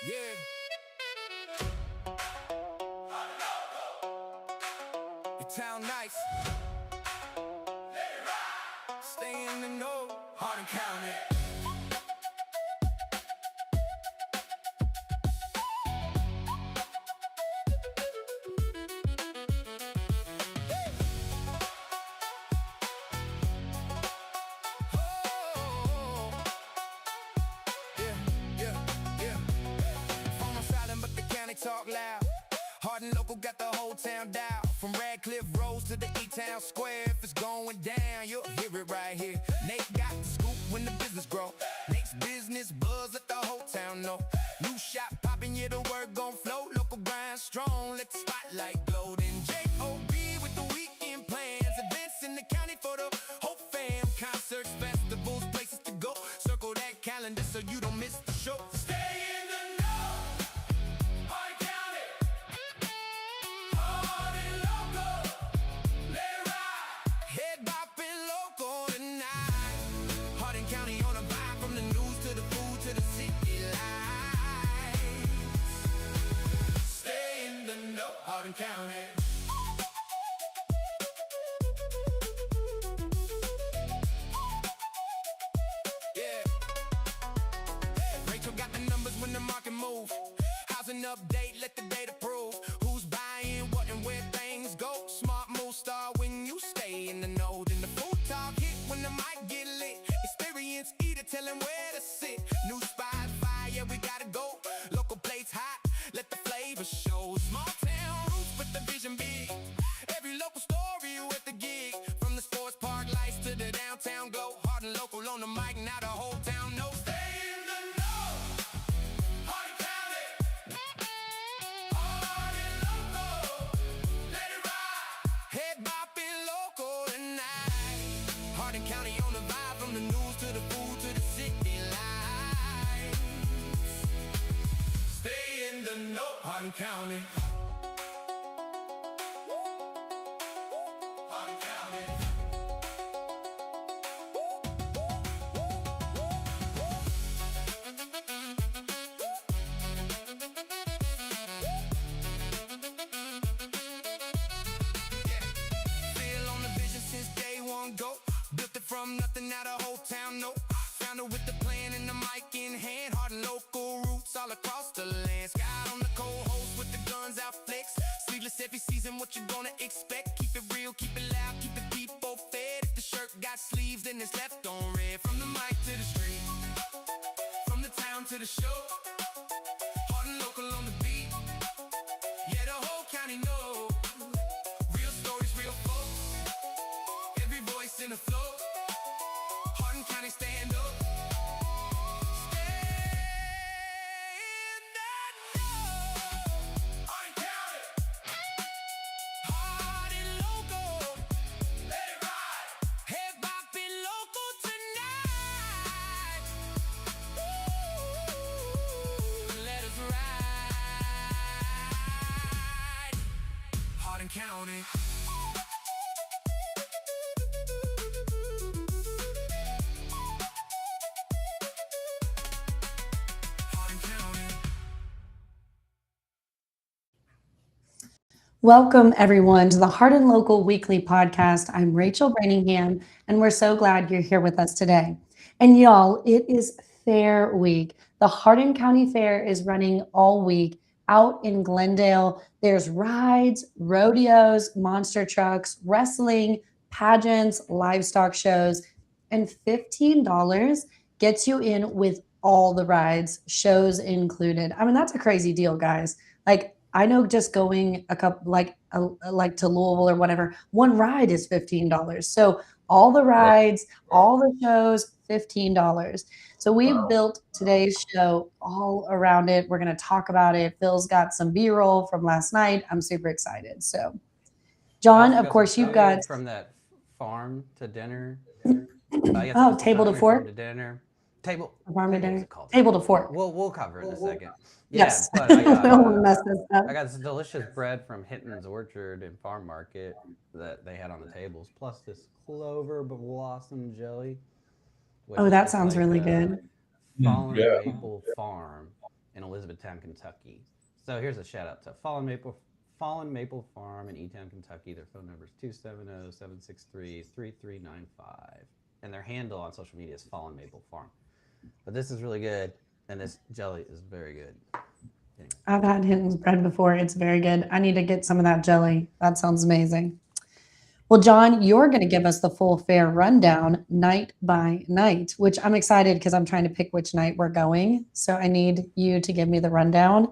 Your town nice. Stay in the know. Hardin County. Talk loud. Hardin Local got the whole town down. From Radcliffe Rose to the E-Town Square. If it's going down, you'll hear it right here. Nate got the scoop when the business grow. Nate's business buzz let the whole town know. New shop popping, yeah, the word gon' flow. Local grind strong, let the spotlight glow. Then J.O.B. with the weekend plans. Events in the county for the whole fam. Concerts, festivals, places to go. Circle that calendar so you don't miss the show. Stay in the Hardin County. Yeah. Rachel got the numbers when the market move. Housing update, let the data prove who's buying what and where things go. Smart move start when you stay in the know. Then the food talk hit when the mic get lit. Experience eater telling where to sit. New spot fire, yeah, we gotta go. Local plates hot, let the flavor show. Small town roots, but the vision big. Every local story with the gig. From the sports park lights to the downtown glow. Hardin Local on the mic, now the whole town knows. Stay in the know. Hardin County. Hardin Local. Let it ride. Head bopping local tonight. Hardin County on the vibe. From the news to the food to the city lights. Stay in the know. Hardin County. From nothing, now the whole town know. Found her with the plan and the mic in hand. Hardin Local roots all across the land. Sky on the co-host with the guns out flex. Sleeveless every season, what you gonna expect? Keep it real, keep it loud, keep the people fed. If the shirt got sleeves, then it's left on red. From the mic to the street, from the town to the show. Hardin Local on the beat, yeah, the whole county know. Real stories, real folks, every voice in the flow. Hardin County, stand up. Stay in that know. Hardin County. Hardin Local. Let it ride. Head bopping local tonight. Ooh, let us ride. Hardin County. Welcome, everyone, to the Hardin Local Weekly podcast. I'm Rachel Brantingham, and we're so glad you're here with us today. And y'all, it is Fair Week. The Hardin County Fair is running all week out in Glendale. There's rides, rodeos, monster trucks, wrestling, pageants, livestock shows, and $15 gets you in with all the rides, shows included. I mean, that's a crazy deal, guys. Like, I know just going a couple, like to Louisville or whatever, one ride is $15. So all the rides, all the shows, $15. So we built today's show all around it. We're going to talk about it. Phil's got some B-roll from last night. I'm super excited. So, John, of course, you've got from that farm to dinner. Oh, table to fork. To dinner. Table. Farm to dinner. Table to fork. We'll cover it in a second. Yes. Yeah, but I got this delicious bread from Hinton's Orchard and Farm Market that they had on the tables, plus this clover blossom jelly. Oh, that sounds really good. Fallen Maple Farm in Elizabethtown, Kentucky. So here's a shout out to Fallen Maple Farm in E-Town, Kentucky. Their phone number is 270-763-3395. And their handle on social media is Fallen Maple Farm. But this is really good, and this jelly is very good. Anyway. I've had Hinton's bread before. It's very good. I need to get some of that jelly. That sounds amazing. Well, John, you're going to give us the full fair rundown night by night, which I'm excited because I'm trying to pick which night we're going. So I need you to give me the rundown,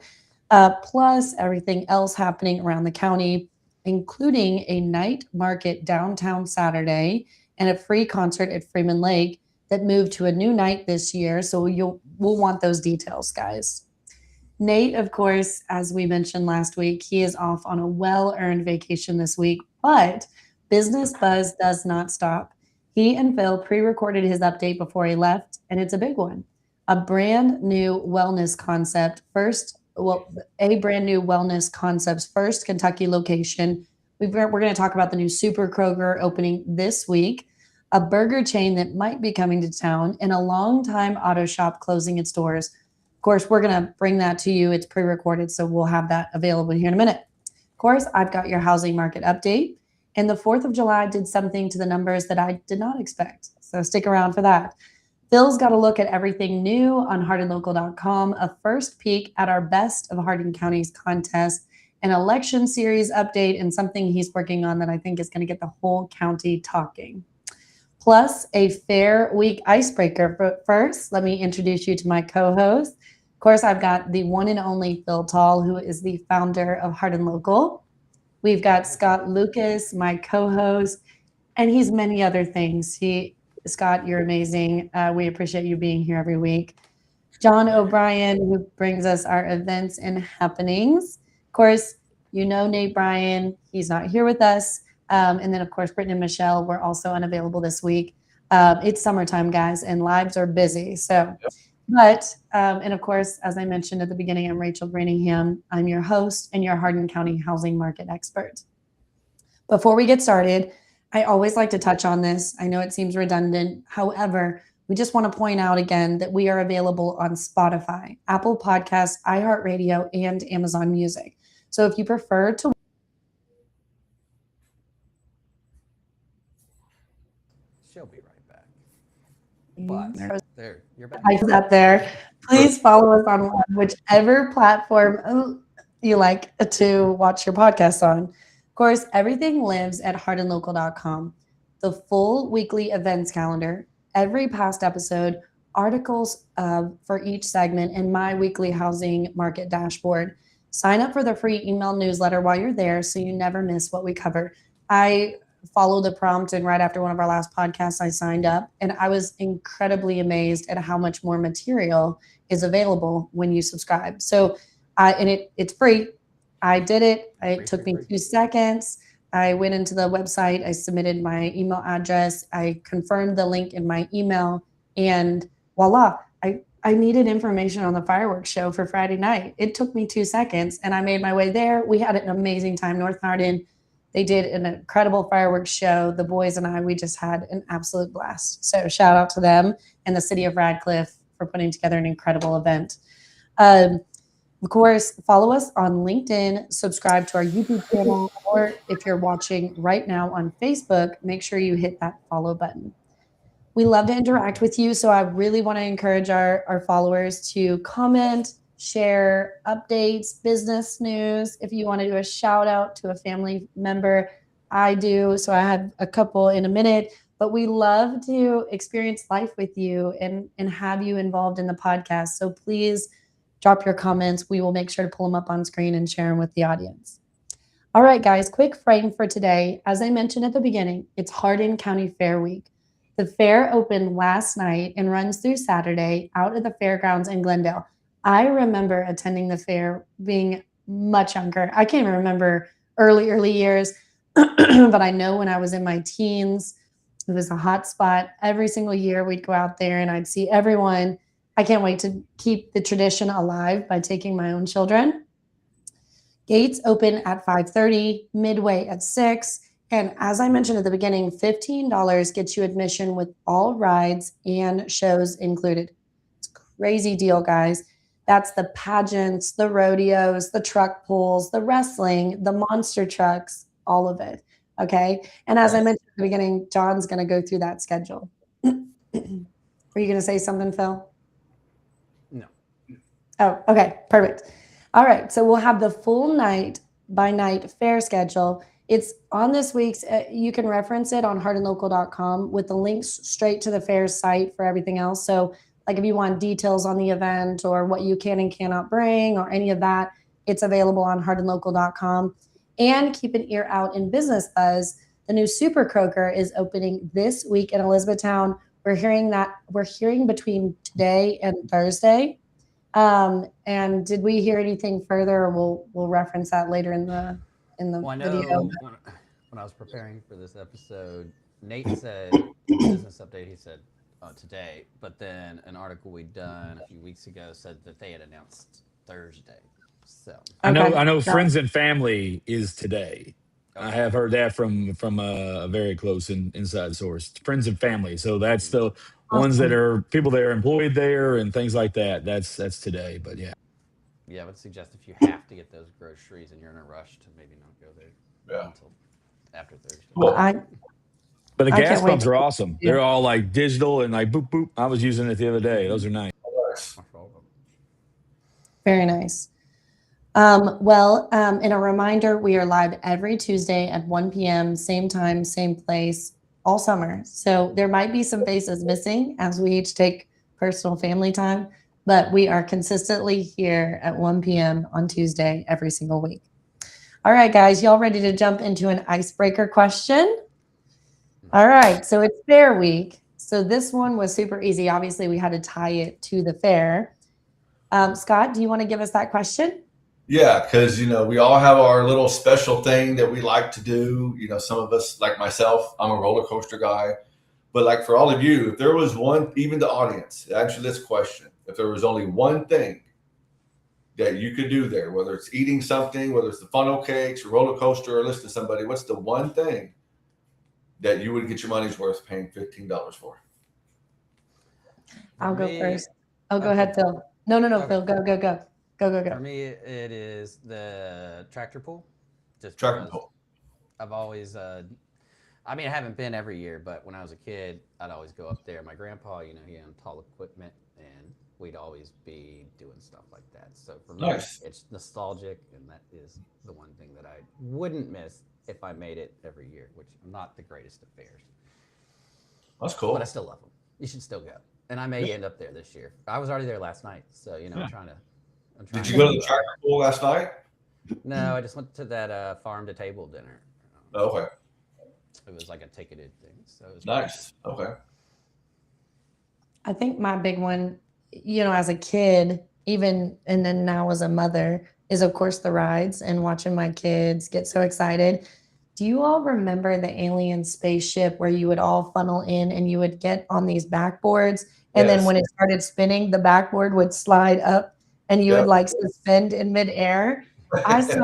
plus everything else happening around the county, including a night market downtown Saturday and a free concert at Freeman Lake that moved to a new night this year. So we'll want those details, guys. Nate, of course, as we mentioned last week, he is off on a well-earned vacation this week, but business buzz does not stop. He and Phil pre-recorded his update before he left, and it's a big one. A brand new wellness concept's first Kentucky location. We're going to talk about the new Super Kroger opening this week, a burger chain that might be coming to town, and a longtime auto shop closing its doors. Of course, we're going to bring that to you. It's pre-recorded, so we'll have that available here in a minute. Of course, I've got your housing market update. And the 4th of July did something to the numbers that I did not expect. So stick around for that. Phil's got a look at everything new on hardinlocal.com, a first peek at our Best of Hardin County's contest, an election series update, and something he's working on that I think is going to get the whole county talking. Plus a fair week icebreaker. But first, let me introduce you to my co-host. Of course, I've got the one and only Phil Tall, who is the founder of Hardin Local. We've got Scott Lucas, my co-host, and he's many other things. Scott, you're amazing. We appreciate you being here every week. John O'Brien, who brings us our events and happenings. Of course, you know Nate Bryan. He's not here with us. And then, of course, Brittany and Michelle were also unavailable this week. It's summertime, guys, and lives are busy. So. Yep. But, and of course, as I mentioned at the beginning, I'm Rachel Brantingham. I'm your host and your Hardin County housing market expert. Before we get started, I always like to touch on this. I know it seems redundant. However, we just want to point out again that we are available on Spotify, Apple Podcasts, iHeartRadio, and Amazon Music. So if you prefer to She'll be right back. But there, you're back. Up there. Please follow us on whichever platform you like to watch your podcast on. Of course, everything lives at hardinlocal.com. The full weekly events calendar, every past episode, articles for each segment, and my weekly housing market dashboard. Sign up for the free email newsletter while you're there so you never miss what we cover. I followed the prompt, and right after one of our last podcasts, I signed up, and I was incredibly amazed at how much more material is available when you subscribe. So, it's free. I did it. It took me 2 seconds. I went into the website. I submitted my email address. I confirmed the link in my email, and voila, I needed information on the fireworks show for Friday night. It took me 2 seconds, and I made my way there. We had an amazing time. North Hardin. They did an incredible fireworks show. The boys and I, we just had an absolute blast. So shout out to them and the city of Radcliffe for putting together an incredible event. Of course, follow us on LinkedIn, subscribe to our YouTube channel, or if you're watching right now on Facebook, make sure you hit that follow button. We love to interact with you, so I really want to encourage our followers to comment, share updates, business news. If you want to do a shout out to a family member, I do. So I have a couple in a minute, but we love to experience life with you and have you involved in the podcast. So please drop your comments. We will make sure to pull them up on screen and share them with the audience. All right, guys, quick frame for today. As I mentioned at the beginning, it's Hardin County Fair Week. The fair opened last night and runs through Saturday out at the fairgrounds in Glendale. I remember attending the fair being much younger. I can't even remember early years, but I know when I was in my teens, it was a hot spot. Every single year we'd go out there and I'd see everyone. I can't wait to keep the tradition alive by taking my own children. Gates open at 5:30, midway at 6. And as I mentioned at the beginning, $15 gets you admission with all rides and shows included. It's a crazy deal, guys. That's the pageants, the rodeos, the truck pulls, the wrestling, the monster trucks, all of it. Okay. And as I mentioned at the beginning, John's going to go through that schedule. Were you going to say something, Phil? No. Oh, okay. Perfect. All right. So we'll have the full night by night fair schedule. It's on this week's, you can reference it on hardinlocal.com with the links straight to the fair site for everything else. So like if you want details on the event or what you can and cannot bring or any of that, it's available on hardinlocal.com. And keep an ear out in Business Buzz. The new Super Croaker is opening this week in Elizabethtown. We're hearing between today and Thursday. And did we hear anything further? Or we'll reference that later in the Well, I video. know when I was preparing for this episode, Nate said business update. He said today, but then an article we'd done a few weeks ago said that they had announced Thursday. So I know Okay. friends and family is today. I okay. have heard that from a very close inside source. Friends and family. So that's the ones that Awesome. are people that are employed there and things like that. That's today. But yeah. Yeah, I would suggest if you have to get those groceries and you're in a rush to maybe not go there until after Thursday. Well, I but the I gas can't wait pumps to are awesome. They're all like digital and like boop boop. I was using it the other day. Those are nice. Very nice. In a reminder, we are live every Tuesday at 1 p.m., same time, same place, all summer. So there might be some faces missing as we each take personal family time, but we are consistently here at 1 p.m. on Tuesday every single week. All right, guys, y'all ready to jump into an icebreaker question? All right, so it's Fair Week. So this one was super easy. Obviously, we had to tie it to the fair. Scott, do you want to give us that question? Yeah, because we all have our little special thing that we like to do. Some of us, like myself, I'm a roller coaster guy. But like for all of you, if there was one, even the audience, answer this question: if there was only one thing that you could do there, whether it's eating something, whether it's the funnel cakes, or roller coaster, or listen to somebody, what's the one thing that you would get your money's worth paying $15 for? I'll go first. Oh, go ahead, Phil. No, Okay. Phil, go. For me, it is the tractor pull. Just Tractor because pull. I've always, I haven't been every year, but when I was a kid, I'd always go up there. My grandpa, he owned tall equipment, and we'd always be doing stuff like that. So for me, Nice. it's nostalgic, and that is the one thing that I wouldn't miss if I made it every year, which I'm not the greatest at fairs. That's cool. But I still love them. You should still go. And I may end up there this year. I was already there last night, so I'm trying to. Did you go to the tractor pull last night? No, I just went to that farm to table dinner. Okay. It was like a ticketed thing, so it was Nice. Okay. I think my big one, as a kid, even and then now as a mother, is of course the rides and watching my kids get so excited. Do you all remember the alien spaceship where you would all funnel in and you would get on these backboards? And then Yes. when it started spinning, the backboard would slide up and you would Yep. like suspend in midair. I saw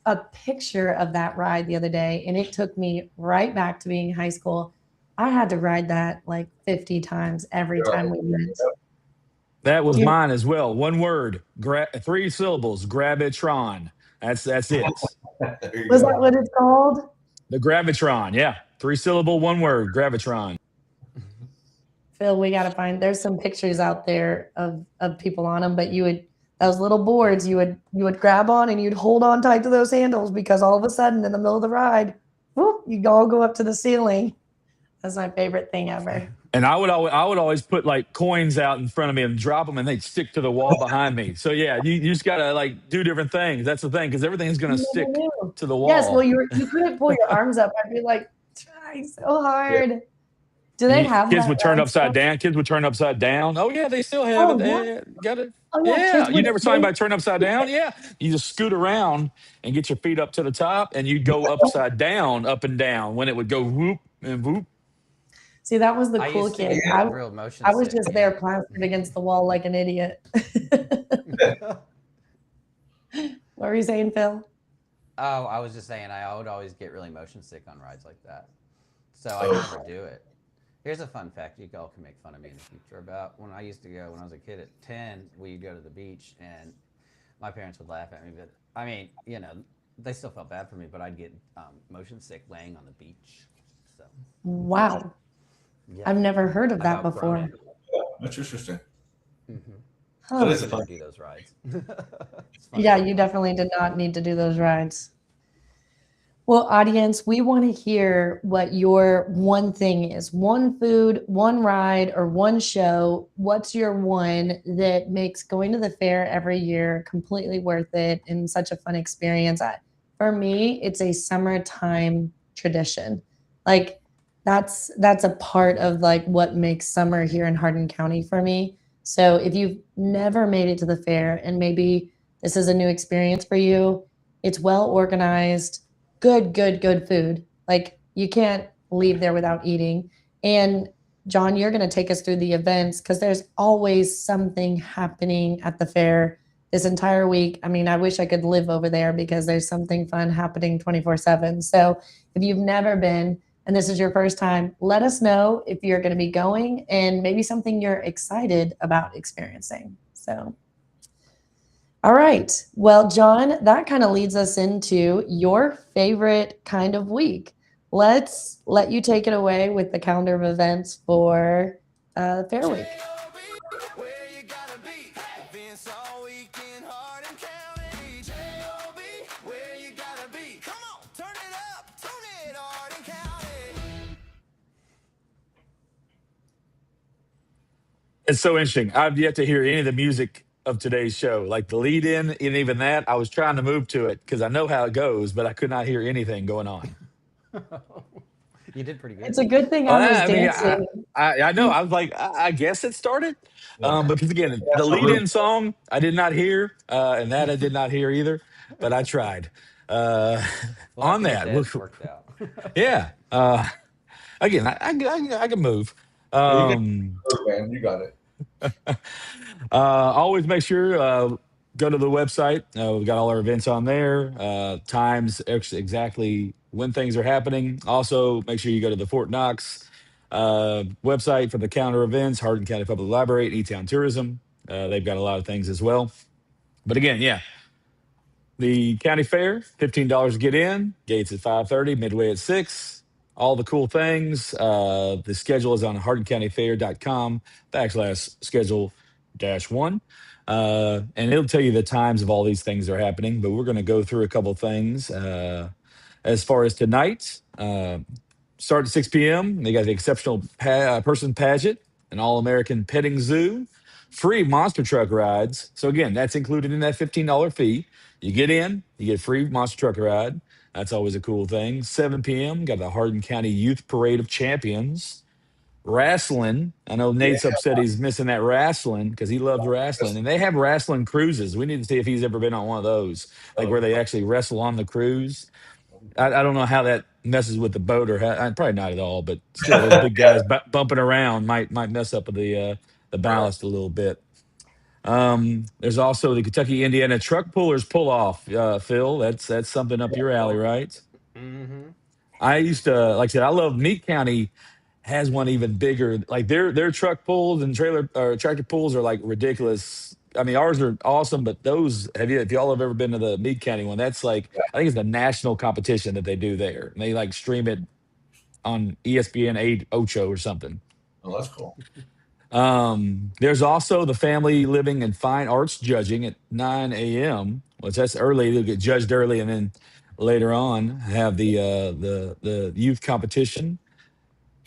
a picture of that ride the other day and it took me right back to being in high school. I had to ride that like 50 times every time we went. That was mine as well. One word, 3 syllables, Gravitron. That's it. Was that what it's called? The Gravitron, yeah. 3-syllable, one word, Gravitron. Phil, we got to find, there's some pictures out there of people on them, but those little boards you would grab on and you'd hold on tight to those handles because all of a sudden in the middle of the ride, whoop, you all go up to the ceiling. That's my favorite thing ever. And I would always put like coins out in front of me and drop them and they'd stick to the wall behind me. So yeah, you just got to like do different things. That's the thing, because everything's going to stick to the wall. Yes, well, you couldn't pull your arms up. I'd be like, trying so hard. Yeah. Do they have kids that would turn upside stuff? down? Kids would turn upside down. Oh yeah, they still have it. Yeah. Got it. Oh, yeah, You never saw anybody turn upside down? Yeah. You just scoot around and get your feet up to the top and you'd go upside down, up and down when it would go whoop and whoop. See, that was the cool kid. I was just there plastered against the wall like an idiot. What were you saying, Phil? Oh, I was just saying I would always get really motion sick on rides like that. So I never do it. Here's a fun fact. You all can make fun of me in the future about when I used to go when I was a kid at 10. We'd go to the beach, and my parents would laugh at me, but I mean, they still felt bad for me. But I'd get motion sick laying on the beach. So Wow. yeah, I've never heard of I've that outgrown before. it. Yeah, that's interesting. Mm-hmm. That Huh. is a I fun. didn't do those rides. It's funny Yeah, though. you definitely did not need to do those rides. Well, audience, we want to hear what your one thing is. One food, one ride, or one show. What's your one that makes going to the fair every year completely worth it and such a fun experience? For me, it's a summertime tradition. Like that's a part of like what makes summer here in Hardin County for me. So if you've never made it to the fair and maybe this is a new experience for you, it's well organized, good food. Like you can't leave there without eating. And John, you're going to take us through the events because there's always something happening at the fair this entire week. I mean, I wish I could live over there because there's something fun happening 24/7. So if you've never been and this is your first time, let us know if you're going to be going and maybe something you're excited about experiencing. So all right. Well, John, that kind of leads us into your favorite kind of week. Let's let you take it away with the calendar of events for Fair Week. Where you gotta be. Events all week in Hardin County. J.O.B. Where you gotta be. Come on, turn it up, tune it, Hardin County. It's so interesting. I've yet to hear any of the music of today's show, like the lead in, and even that. I was trying to move to it because I know how it goes, but I could not hear anything going on. You did pretty good. It's a good thing I Well, was I mean, dancing. I know. I was like, I guess it started, Yeah. because again, Yeah, the so lead in song I did not hear, and that I did not hear either, but I tried. Uh, We'll have on to get that, that worked out. yeah. Again, I can move. you got Um, it, man. You got it. always make sure go to the website. We've got all our events on there, times, exactly when things are happening. Also, make sure you go to the Fort Knox website for the calendar events, Hardin County Public Library, and E-Town Tourism. They've got a lot of things as well. But again, yeah, the county fair, $15 to get in. Gates at 5:30, midway at 6. All the cool things. The schedule is on hardincountyfair.com/schedule-1. And it'll tell you the times of all these things that are happening. But we're going to go through a couple things. As far as tonight, start at 6 p.m. They got the exceptional person pageant, an all-American petting zoo, free monster truck rides. So again, that's included in that $15 fee. You get in, you get a free monster truck ride. That's always a cool thing. 7 p.m. got the Hardin County Youth Parade of Champions. Wrestling. I know Yeah. Nate's upset he's missing that wrestling because he loves wrestling. And they have wrestling cruises. We need to see if he's ever been on one of those, like where they actually wrestle on the cruise. I don't know how that messes with the boat or probably not at all, but still, those big guys bumping around might mess up the Right. ballast a little bit. There's also the Kentucky Indiana Truck Pullers Pull Off. Phil, that's something up your alley, right? Mm-hmm. I used to, like I said, I love Meade County has one even bigger. Like their truck pulls and trailer or tractor pulls are like ridiculous. I mean, ours are awesome, but those if y'all have ever been to the Meade County one, that's like I think it's the national competition that they do there. And they like stream it on ESPN 8 Ocho or something. Oh, that's cool. There's also the Family Living and Fine Arts Judging at 9 a.m. Which that's early. They'll get judged early, and then later on have the youth competition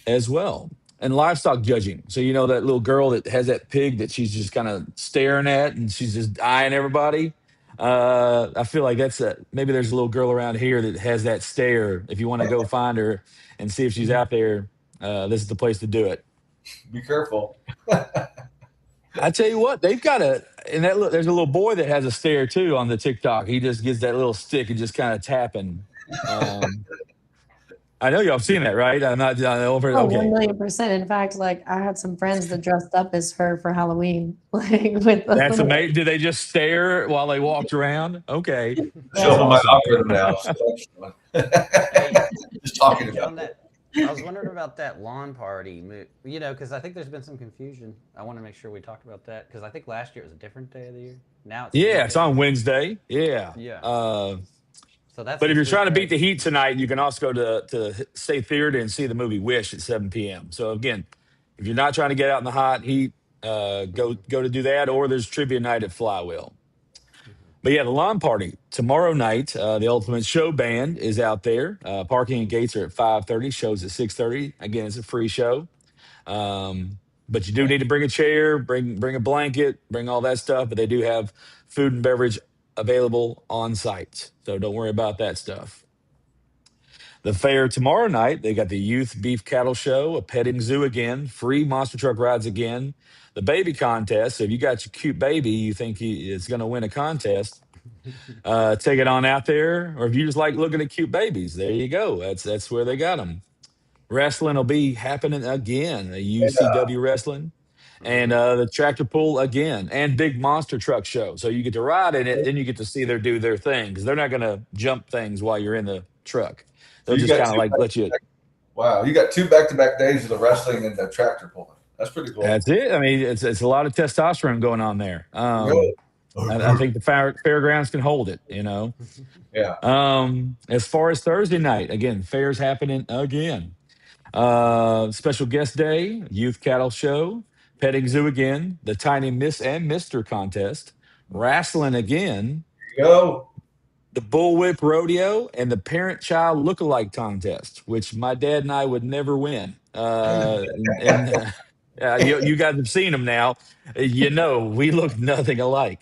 as well. And livestock judging. So you know that little girl that has that pig that she's just kind of staring at, and she's just eyeing everybody. I feel like maybe there's a little girl around here that has that stare. If you want to go find her and see if she's out there, this is the place to do it. Be careful. I tell you what, they've got there's a little boy that has a stare too on the TikTok. He just gets that little stick and just kind of tapping. I know y'all have seen that, right? I'm not over. Oh, Okay, 1,000,000%. In fact, like I had some friends that dressed up as her for Halloween, like with the that's little, amazing. Do they just stare while they walked around? Okay, Show that's up on my awesome. algorithm now. So that's fun. Hey, Just talking John, about it. I was wondering about that lawn party. You know, because I think there's been some confusion. I want to make sure we talked about that because I think last year it was a different day of the year. Now it's Yeah, it's Thursday. on Wednesday. Yeah. Yeah. Uh, So that's but if this you're trying week, to beat right? the heat tonight, you can also go to State Theater and see the movie Wish at 7 p.m. So again, if you're not trying to get out in the hot heat, go to do that. Or there's trivia night at Flywheel. But yeah, the lawn party tomorrow night. The Ultimate Show Band is out there. Parking and gates are at 5:30. Shows at 6:30. Again, it's a free show. But you do need to bring a chair, bring a blanket, bring all that stuff. But they do have food and beverage available on site, so don't worry about that stuff. The fair tomorrow night, they got the youth beef cattle show, a petting zoo again, free monster truck rides again, the baby contest. So if you got your cute baby, you think he is going to win a contest, take it on out there. Or if you just like looking at cute babies, there you go. That's where they got them. Wrestling will be happening again, the UCW wrestling, and the tractor pull again, and big monster truck show. So you get to ride in it, then you get to see do their thing because they're not going to jump things while you're in the truck. So They'll you just got kind of like let you. wow, you got 2 back-to-back days of the wrestling and the tractor pulling. That's pretty cool. That's it. I mean, it's a lot of testosterone going on there. Really? I think the fairgrounds can hold it. You know. Yeah. As far as Thursday night, again, fairs happening again. Special guest day, youth cattle show, petting zoo again, the tiny Miss and Mister contest, wrestling again, There you go. the bullwhip rodeo, and the parent-child lookalike contest, which my dad and I would never win. You guys have seen them now. You know we look nothing alike.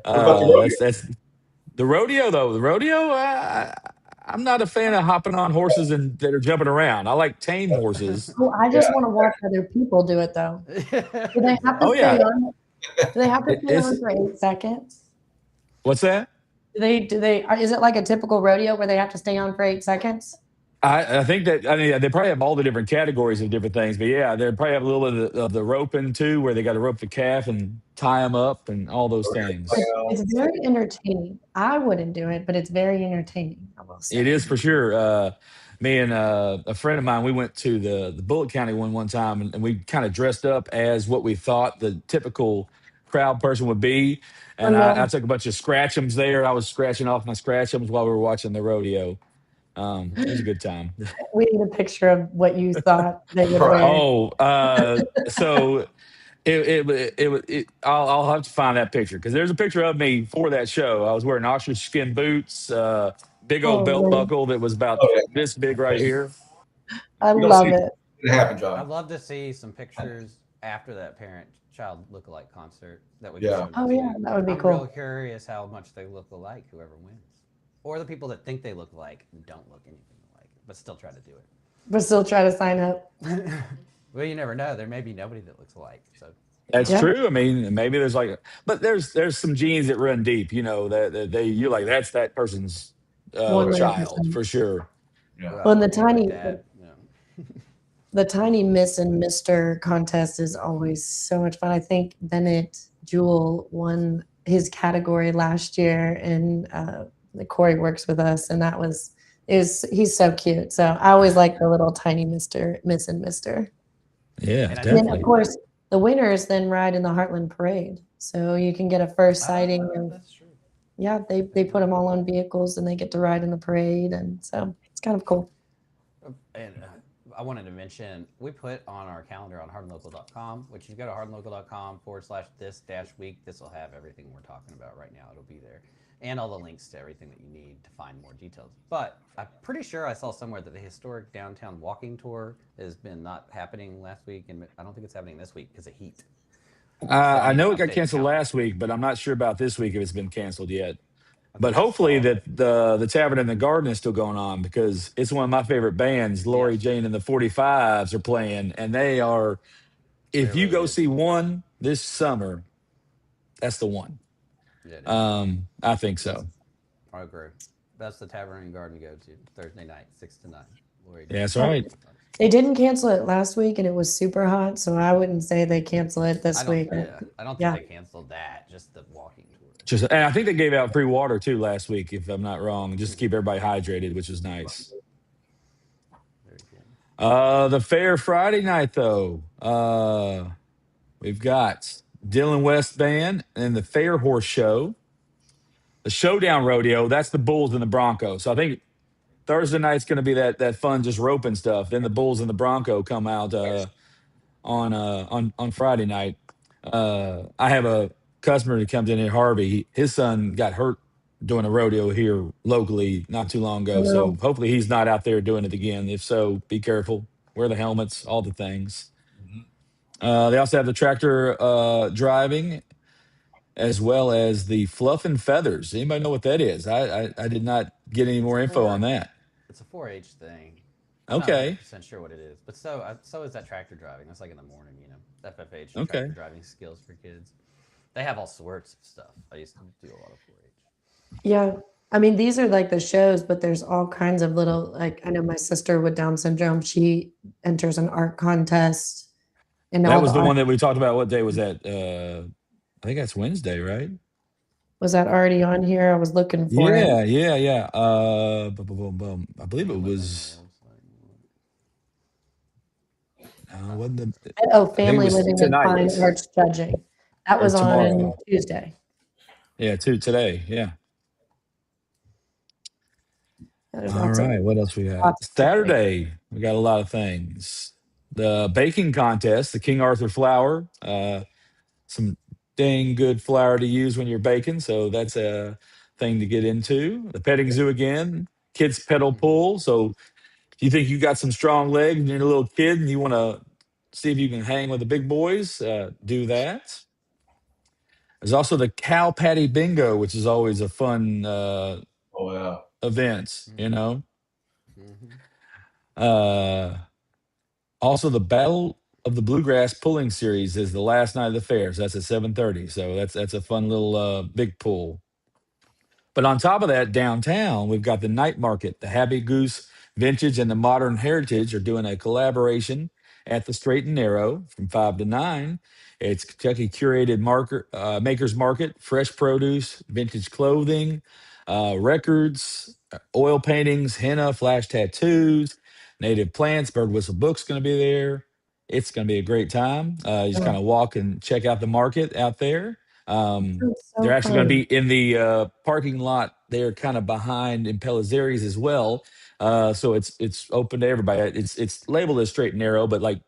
What about the rodeo? That's the rodeo, though. The rodeo, I'm not a fan of hopping on horses and that are jumping around. I like tame horses. Oh, I Yeah. just want to watch other people do it though. Do they have to Oh stay yeah, on? Do they have to stay it's on for 8 seconds? what's that? Is it like a typical rodeo where they have to stay on for 8 seconds? I think that I mean they probably have all the different categories of different things, but yeah, they probably have a little bit of the roping too, where they got to rope the calf and tie them up and all those things. It's very entertaining. I wouldn't do it, but it's very entertaining, I will It say. is for sure. Me and a friend of mine, we went to the Bullitt County one time, and we kind of dressed up as what we thought the typical crowd person would be. Oh And yeah. I took a bunch of scratchums there. I was scratching off my scratchums while we were watching the rodeo. It was a good time. We need a picture of what you thought they would Right. wear. Oh, so I'll have to find that picture because there's a picture of me for that show. I was wearing ostrich skin boots, big old Oh, belt man. buckle that was about Oh, yeah. this big right here. I You don't see love it. it happen, I'd John. love to see some pictures after that parent-child look-alike concert that would Yeah. be shown Oh on yeah, TV. that would be I'm cool. real curious how much they look alike, whoever wins, or the people that think they look alike and don't look anything alike, but still try to do it. But still try to sign up. Well, you never know. There may be nobody that looks alike. So That's Yeah. true. I mean, maybe there's but there's some genes that run deep. You know that they you're like that's that person's child 100%. for sure. Yeah. Well, and the me and my tiny, dad, you know. the tiny Miss and Mister contest is always so much fun. I think Bennett Jewell won his category last year, and Corey works with us, and he's so cute. So I always like the little tiny Miss and Mister. Yeah, And I And then definitely. of course the winners then ride in the Heartland Parade, so you can get a first sighting of That's true. yeah. They put them all on vehicles and they get to ride in the parade, and so it's kind of cool. And I wanted to mention we put on our calendar on hardinlocal.com, which you go to hardinlocal.com/this-week. This will have everything we're talking about right now. It'll be there. And all the links to everything that you need to find more details. But I'm pretty sure I saw somewhere that the historic downtown walking tour has been not happening last week, and I don't think it's happening this week because of heat. I need know an it got updated canceled calendar. last week, but I'm not sure about this week if it's been canceled yet. I But think I hopefully saw that the Tavern in the Garden is still going on because it's one of my favorite bands. Lori Yes. Jane and the 45s are playing, and they are. They're If you really go good. see one this summer, that's the one. Yeah, it is. I think so. I agree. That's the Tavern and Garden to go to Thursday night, 6 to 9. Lori Yeah, that's Jane. right. They didn't cancel it last week, and it was super hot, so I wouldn't say they cancel it this week. I don't think Yeah. they canceled that. Just the walking tour. And I think they gave out free water too last week, if I'm not wrong, just to keep everybody hydrated, which is nice. Very cool. The fair Friday night though. We've got Dylan West Band and the Fair Horse Show. The Showdown Rodeo, that's the Bulls and the Broncos. So I think Thursday night's going to be that fun, just roping stuff. Then the Bulls and the Bronco come out on Friday night. I have a customer that comes in here, Harvey. His son got hurt doing a rodeo here locally not too long Oh ago. So no. hopefully he's not out there doing it again. If so, be careful. Wear the helmets, all the things. Mhm. They also have the tractor driving, as well as the fluff and feathers. Anybody know what that is? I did not get any It's more a info four. on that. It's a 4-H thing. I'm not Okay. 100% sure what it is, but so is that tractor driving. That's like in the morning, FFH Okay. tractor driving skills for kids. They have all sorts of stuff. I used to do a lot of 4-H. Yeah. I mean, these are like the shows, but there's all kinds of little, like, I know my sister with Down syndrome, she enters an art contest and That all the was the art. one that we talked about. What day was that? I think that's Wednesday, right? Was that already on here? I was looking for it. Yeah. I believe it It might have been was. on the website. Wasn't Oh, I think it Family was Living and tonight Fine Arts Judging. That or was on tomorrow. Tuesday. Yeah, today. Yeah. There's All right. What else we got? lots of exciting. Saturday, we got a lot of things. The baking contest, the King Arthur flour. Some dang good flour to use when you're baking, so that's a thing to get into. The petting zoo again, kids pedal pull. So if you think you got some strong legs and you're a little kid and you want to see if you can hang with the big boys, do that. There's also the cow patty bingo, which is always a fun Oh yeah. event. Mm-hmm. Uh, Also, the Battle of the Bluegrass Pulling Series is the last night of the fairs. That's at 7:30. So that's a fun little big pull. But on top of that, downtown, we've got the night market. The Happy Goose Vintage and the Modern Heritage are doing a collaboration at the Straight and Narrow from 5 to 9. It's Kentucky curated makers market, fresh produce, vintage clothing, records, oil paintings, henna, flash tattoos, native plants, bird whistle books going to be there. It's going to be a great time. You just kind Oh, of walk and check out the market out there. Um, sounds they're so actually going to fun. be in the parking lot there, kind of behind in Pelizeri's as well. So it's open to everybody. It's labeled as straight and narrow, but like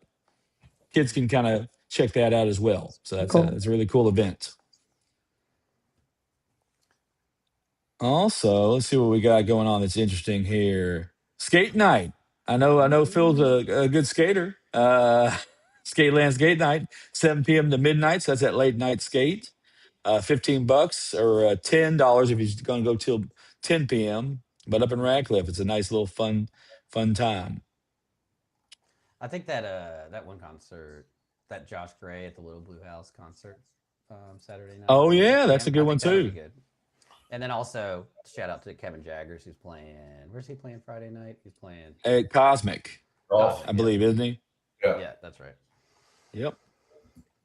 kids can kind of check that out as well. So Cool. that's a really cool event. Also, let's see what we got going on that's interesting here. Skate night. I know Phil's a good skater. Skateland Skate Night, 7 p.m. to midnight. So that's that late night skate. $15 or $10 if you're going to go till 10 p.m. But up in Radcliffe, it's a nice little fun time. I think that one concert, that Josh Gray at the Little Blue House concert, Saturday night Oh at yeah, 6 that's a p.m. good I one think that'll be too. good. And then also shout out to Kevin Jaggers who's playing. Where's he playing Friday night? He's playing At Cosmic, Golf. Cosmic. I Yep. believe, isn't he? Yeah. Yeah, that's right. Yep.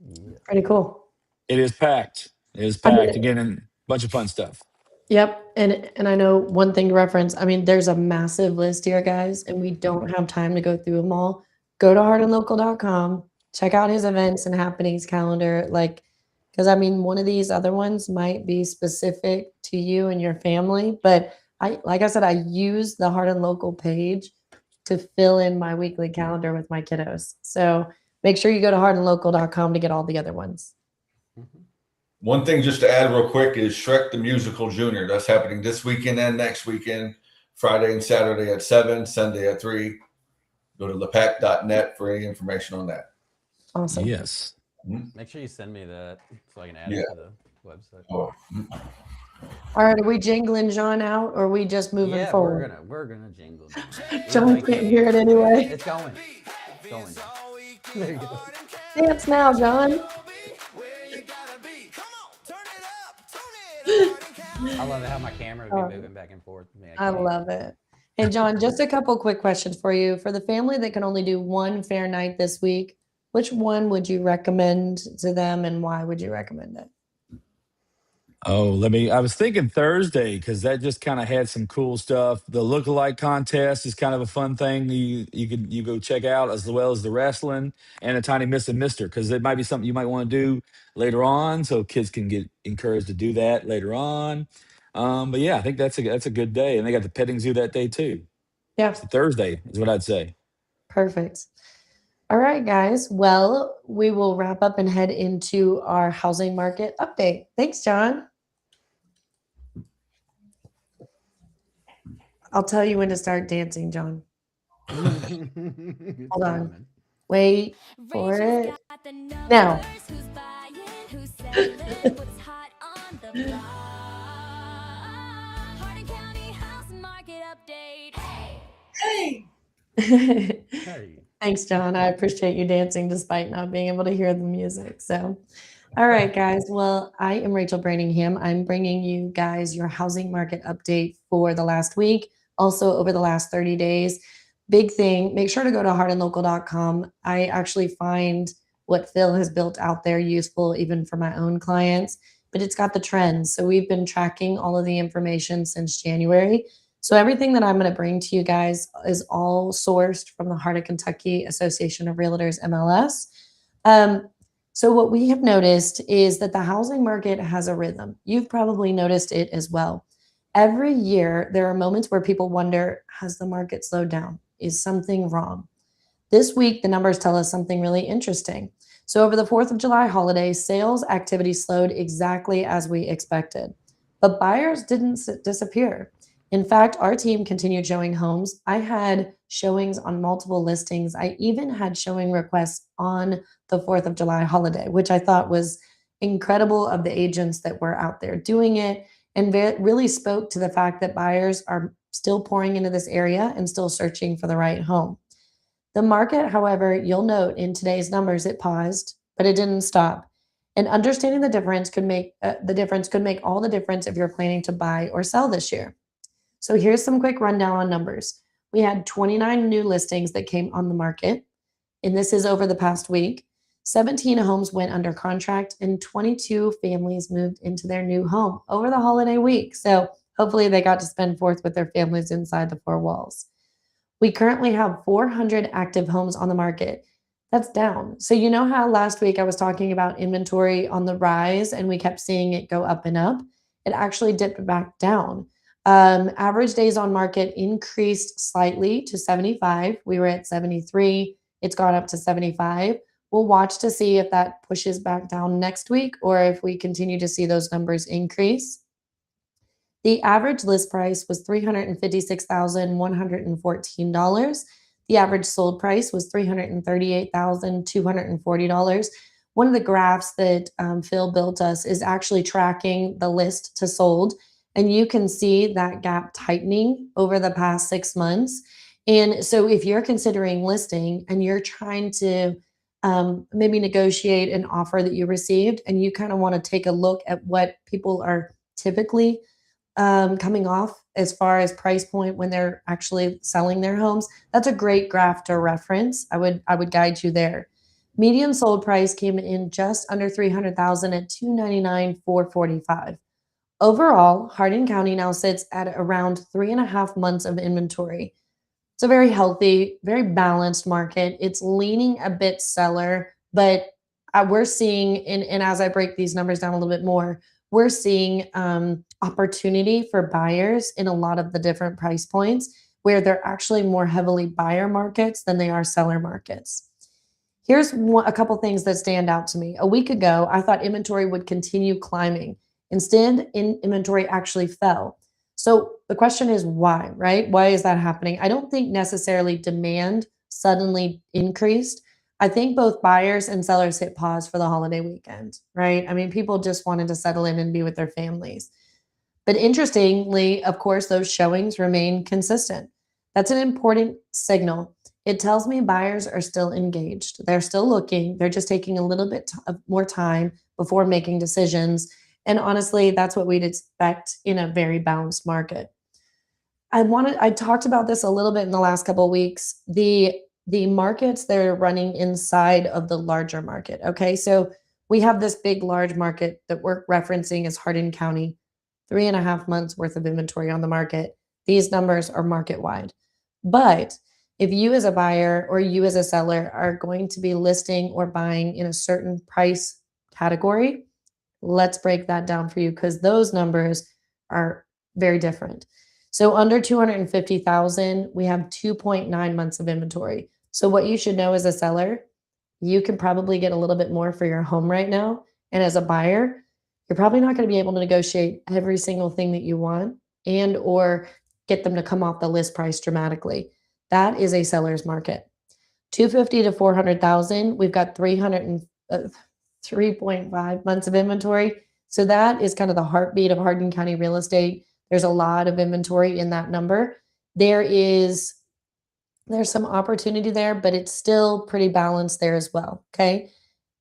Yeah. Pretty cool. It is packed. It is I packed mean, again, and a bunch of fun stuff. yep. And I know one thing to reference. I mean, there's a massive list here, guys, and we don't have time to go through them all. Go to hardinlocal.com, check out his events and happenings calendar. Like, because I mean, one of these other ones might be specific to you and your family, but like I said, I use the Hardin Local page to fill in my weekly calendar with my kiddos. So make sure you go to hardinlocal.com to get all the other ones. Mhm. One thing just to add real quick is Shrek the Musical Junior. That's happening this weekend and next weekend, Friday and Saturday at 7, Sunday at 3. Go to lepac.net for any information on that. Awesome. Yes. Make sure you send me that so I can add Yeah. it to the website. Oh, All right, are we jingling John out or are we just moving Yeah, forward? we're gonna jingle. John can't hear it anyway. It's going. It's going. There you go. Dance now, John. I love it how my camera would be moving back and forth. Man, I love it. Hey, John, just a couple quick questions for you. For the family that can only do one fair night this week, which one would you recommend to them and why would you recommend it? Oh, I was thinking Thursday because that just kind of had some cool stuff. The lookalike contest is kind of a fun thing you go check out, as well as the wrestling and a tiny Miss and Mister, because it might be something you might want to do later on, so kids can get encouraged to do that later on. But yeah, I think that's a good day, and they got the petting zoo that day too. Yeah, So Thursday is what I'd say. perfect. All right, guys. Well, we will wrap up and head into our housing market update. Thanks, John. I'll tell you when to start dancing, John. Hold on. Wait for it. Now. Hey. Hey. Thanks, John. I appreciate you dancing despite not being able to hear the music. So, all right, guys. Well, I am Rachel Brantingham. I'm bringing you guys your housing market update for the last week, also over the last 30 days. Big thing, make sure to go to hardinlocal.com. I actually find what Phil has built out there useful even for my own clients, but it's got the trends. So we've been tracking all of the information since January. So everything that I'm going to bring to you guys is all sourced from the Hardin Kentucky Association of Realtors MLS. So what we have noticed is that the housing market has a rhythm. You've probably noticed it as well. Every year, there are moments where people wonder, has the market slowed down? Is something wrong? This week, the numbers tell us something really interesting. So over the 4th of July holiday, sales activity slowed exactly as we expected. But buyers didn't disappear. In fact, our team continued showing homes. I had showings on multiple listings. I even had showing requests on the 4th of July holiday, which I thought was incredible of the agents that were out there doing it, and really spoke to the fact that buyers are still pouring into this area and still searching for the right home. The market, however, you'll note in today's numbers, it paused, but it didn't stop. And understanding the difference could make all the difference if you're planning to buy or sell this year. So here's some quick rundown on numbers. We had 29 new listings that came on the market, and this is over the past week. 17 homes went under contract, and 22 families moved into their new home over the holiday week. So hopefully they got to spend 4th with their families inside the 4 walls. We currently have 400 active homes on the market. That's down. So you know how last week I was talking about inventory on the rise and we kept seeing it go up and up? It actually dipped back down. Average days on market increased slightly to 75. We were at 73. It's gone up to 75. We'll watch to see if that pushes back down next week or if we continue to see those numbers increase. The average list price was $356,114. The average sold price was $338,240. One of the graphs that Phil built us is actually tracking the list to sold. And you can see that gap tightening over the past 6 months. And so if you're considering listing and you're trying to maybe negotiate an offer that you received and you kind of want to take a look at what people are typically coming off as far as price point when they're actually selling their homes, that's a great graph to reference. I would guide you there. Median sold price came in just under $300,000 at $299,445. Overall, Hardin County now sits at around 3.5 months of inventory. It's a very healthy, very balanced market. It's leaning a bit seller, but we're seeing, and as I break these numbers down a little bit more, we're seeing opportunity for buyers in a lot of the different price points where they're actually more heavily buyer markets than they are seller markets. Here's a couple things that stand out to me. A week ago, I thought inventory would continue climbing. Instead, inventory actually fell. So the question is why, right? Why is that happening? I don't think necessarily demand suddenly increased. I think both buyers and sellers hit pause for the holiday weekend, right? I mean, people just wanted to settle in and be with their families. But interestingly, of course, those showings remain consistent. That's an important signal. It tells me buyers are still engaged. They're still looking. They're just taking a little bit more time before making decisions. And honestly, that's what we'd expect in a very balanced market. I talked about this a little bit in the last couple of weeks. The markets that are running inside of the larger market. Okay, so we have this big, large market that we're referencing as Hardin County, 3.5 months worth of inventory on the market. These numbers are market wide. But if you as a buyer or you as a seller are going to be listing or buying in a certain price category, let's break that down for you because those numbers are very different. So under 250,000, we have 2.9 months of inventory. So what you should know as a seller, you can probably get a little bit more for your home right now. And as a buyer, you're probably not going to be able to negotiate every single thing that you want and or get them to come off the list price dramatically. That is a seller's market. 250 to 400,000, we've got 3.5 months of inventory. So that is kind of the heartbeat of Hardin County real estate. There's a lot of inventory in that number. There's some opportunity there, but it's still pretty balanced there as well. Okay.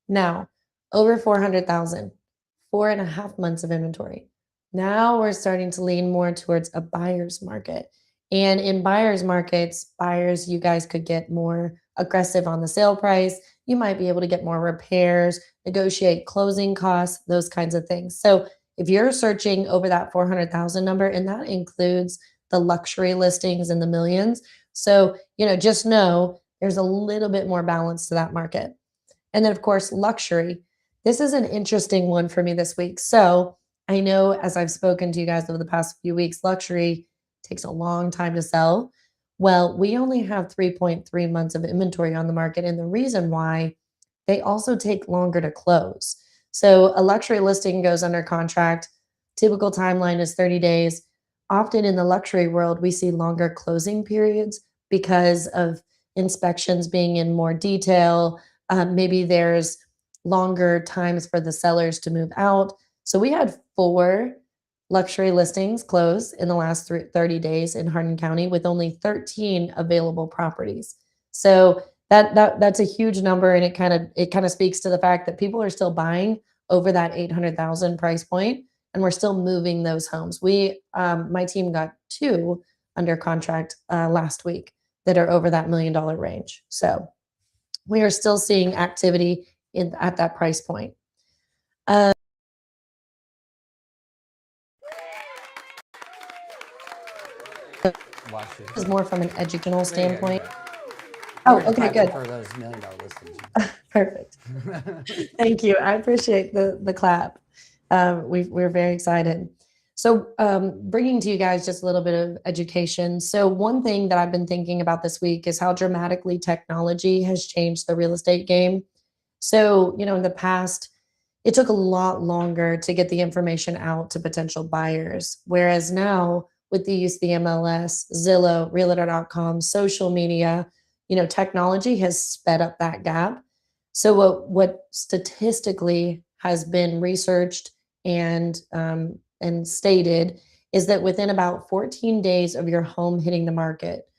Now, over 400,000, 4.5 months of inventory. Now we're starting to lean more towards a buyer's market. And in buyer's markets, buyers, you guys could get more aggressive on the sale price. You might be able to get more repairs, negotiate closing costs, those kinds of things. So if you're searching over that 400,000 number, and that includes the luxury listings in the millions. So, just know there's a little bit more balance to that market. And then of course, luxury. This is an interesting one for me this week. So I know as I've spoken to you guys over the past few weeks, luxury takes a long time to sell. Well, we only have 3.3 months of inventory on the market. And the reason why, they also take longer to close. So a luxury listing goes under contract. Typical timeline is 30 days. Often in the luxury world, we see longer closing periods because of inspections being in more detail. Maybe there's longer times for the sellers to move out. So we had 4 luxury listings close in the last 30 days in Hardin County with only 13 available properties. So that's a huge number, and it kind of speaks to the fact that people are still buying over that 800,000 price point, and we're still moving those homes. My team got 2 under contract last week that are over that $1 million range. So we are still seeing activity at that price point. Watch This it. is more from an educational There you go, standpoint. you're back. Oh, We're just okay, clapping good. for those $1 million listings. Perfect. Thank you. I appreciate the clap. We're very excited. So bringing to you guys just a little bit of education. So one thing that I've been thinking about this week is how dramatically technology has changed the real estate game. So, in the past, it took a lot longer to get the information out to potential buyers. Whereas now, with the use of the MLS, Zillow, Realtor.com, social media, technology has sped up that gap. So what statistically has been researched and stated is that within about 14 days of your home hitting the market,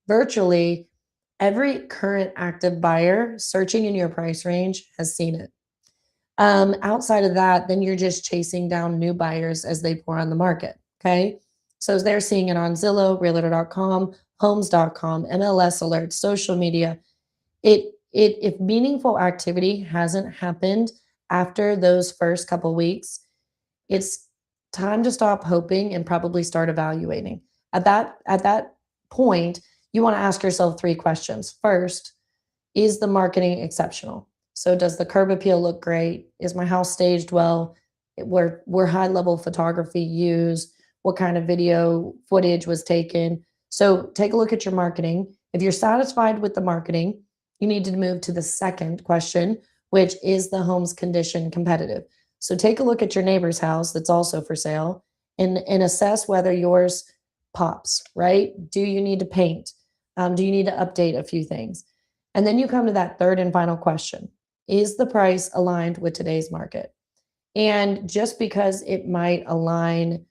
virtually every current active buyer searching in your price range has seen it. Outside of that, then you're just chasing down new buyers as they pour on the market. Okay. So they're seeing it on Zillow, Realtor.com, Homes.com, MLS alerts, social media. If meaningful activity hasn't happened after those first couple weeks, it's time to stop hoping and probably start evaluating. At that point, you want to ask yourself 3 questions. First, is the marketing exceptional? So does the curb appeal look great? Is my house staged well? Were high level photography used? What kind of video footage was taken? So take a look at your marketing. If you're satisfied with the marketing, you need to move to the second question, which is the home's condition competitive. So take a look at your neighbor's house that's also for sale and assess whether yours pops, right? Do you need to paint? Do you need to update a few things? And then you come to that third and final question. Is the price aligned with today's market? And just because it might align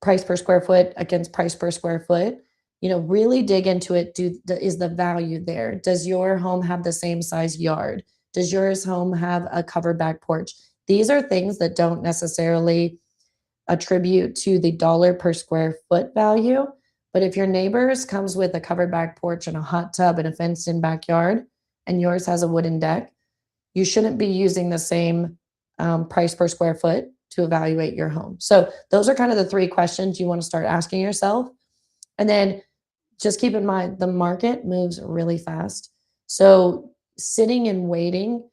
price per square foot against price per square foot, really dig into it. Is the value there? Does your home have the same size yard? Does yours home have a covered back porch? These are things that don't necessarily attribute to the dollar per square foot value. But if your neighbor's comes with a covered back porch and a hot tub and a fenced in backyard, and yours has a wooden deck, you shouldn't be using the same price per square foot to evaluate your home. So those are kind of the 3 questions you want to start asking yourself. And then just keep in mind, the market moves really fast. So sitting and waiting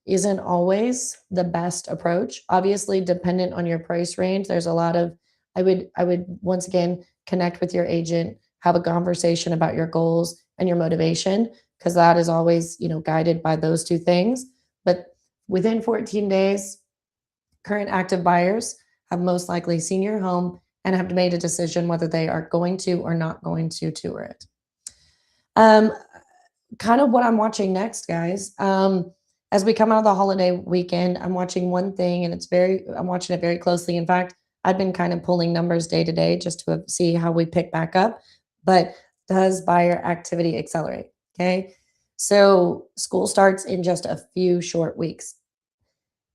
isn't always the best approach. Obviously, dependent on your price range, there's a lot of, I would once again connect with your agent, have a conversation about your goals and your motivation, because that is always, guided by those 2 things. But within 14 days, current active buyers have most likely seen your home and have made a decision whether they are going to or not going to tour it. Kind of what I'm watching next, guys. As we come out of the holiday weekend, I'm watching one thing, and I'm watching it very closely. In fact, I've been kind of pulling numbers day to day just to see how we pick back up. But does buyer activity accelerate? Okay. So school starts in just a few short weeks.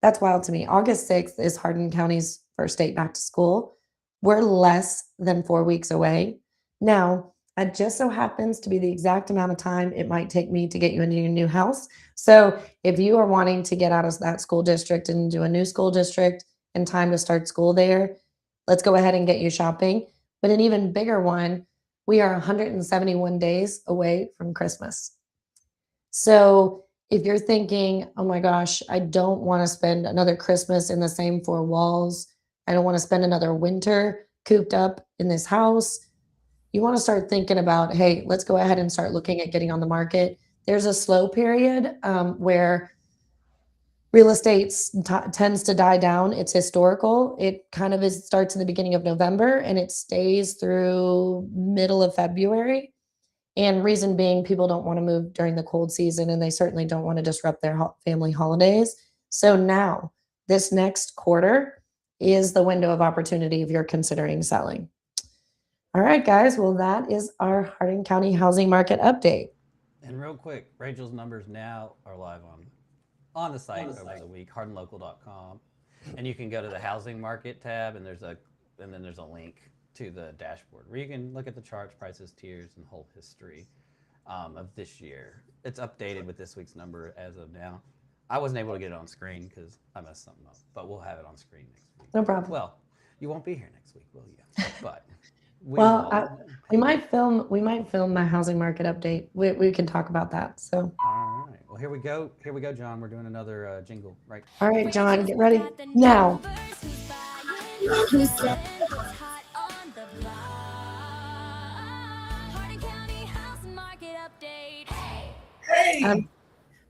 That's wild to me. August 6th is Hardin County's first day back to school. We're less than 4 weeks away. Now, it just so happens to be the exact amount of time it might take me to get you into your new house. So if you are wanting to get out of that school district and do a new school district and time to start school there, let's go ahead and get you shopping. But an even bigger one, we are 171 days away from Christmas. So if you're thinking, oh my gosh, I don't want to spend another Christmas in the same 4 walls, I don't want to spend another winter cooped up in this house, you want to start thinking about, hey, let's go ahead and start looking at getting on the market. There's a slow period where real estate tends to die down. It's historical. It kind of starts in the beginning of November and it stays through middle of February. And reason being, people don't want to move during the cold season, and they certainly don't want to disrupt their family holidays. So now, this next quarter is the window of opportunity if you're considering selling. All right, guys. Well, that is our Hardin County housing market update. And real quick, Rachel's numbers now are live on the site over the week, hardinlocal.com, and you can go to the housing market tab, and then there's a link to the dashboard where you can look at the charts, prices, tiers, and whole history of this year. It's updated with this week's number as of now. I wasn't able to get it on screen because I messed something up, but we'll have it on screen next week. No problem. Well, you won't be here next week, will you? But we might film my housing market update. We can talk about that. So. All right. Well, here we go. Here we go, John. We're doing another jingle, right? All right, John, get ready now.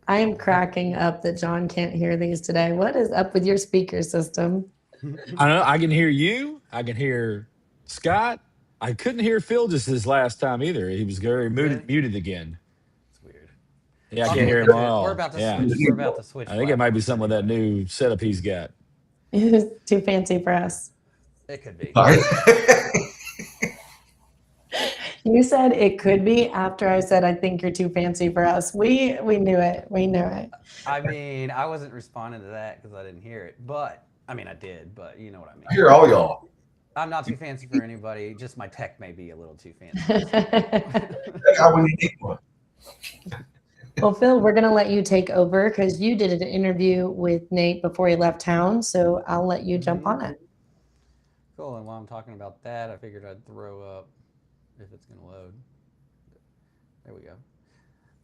I am cracking up that John can't hear these today. What is up with your speaker system? I know. I can hear you. I can hear Scott. I couldn't hear Phil just this last time either. He was very muted again. It's weird. Yeah, I can't hear him at all. We're about to switch. I think it might be something with that new setup he's got. It's too fancy for us. It could be. You said it could be after I said, I think you're too fancy for us. We knew it. We knew it. I mean, I wasn't responding to that because I didn't hear it. But, I mean, I did, but you know what I mean. I hear all y'all. I'm not too fancy for anybody. Just my tech may be a little too fancy. That's how we need one. Well, Phil, we're going to let you take over because you did an interview with Nate before he left town. So I'll let you jump on it. Cool. And while I'm talking about that, I figured I'd throw up, if it's going to load. There we go.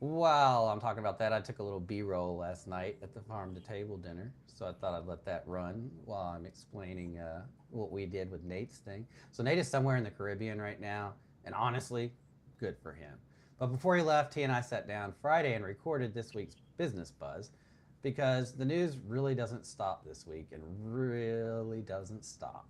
While I'm talking about that, I took a little B-roll last night at the farm-to-table dinner. So I thought I'd let that run while I'm explaining what we did with Nate's thing. So Nate is somewhere in the Caribbean right now. And honestly, good for him. But before he left, he and I sat down Friday and recorded this week's Business Buzz because the news really doesn't stop this week and really doesn't stop.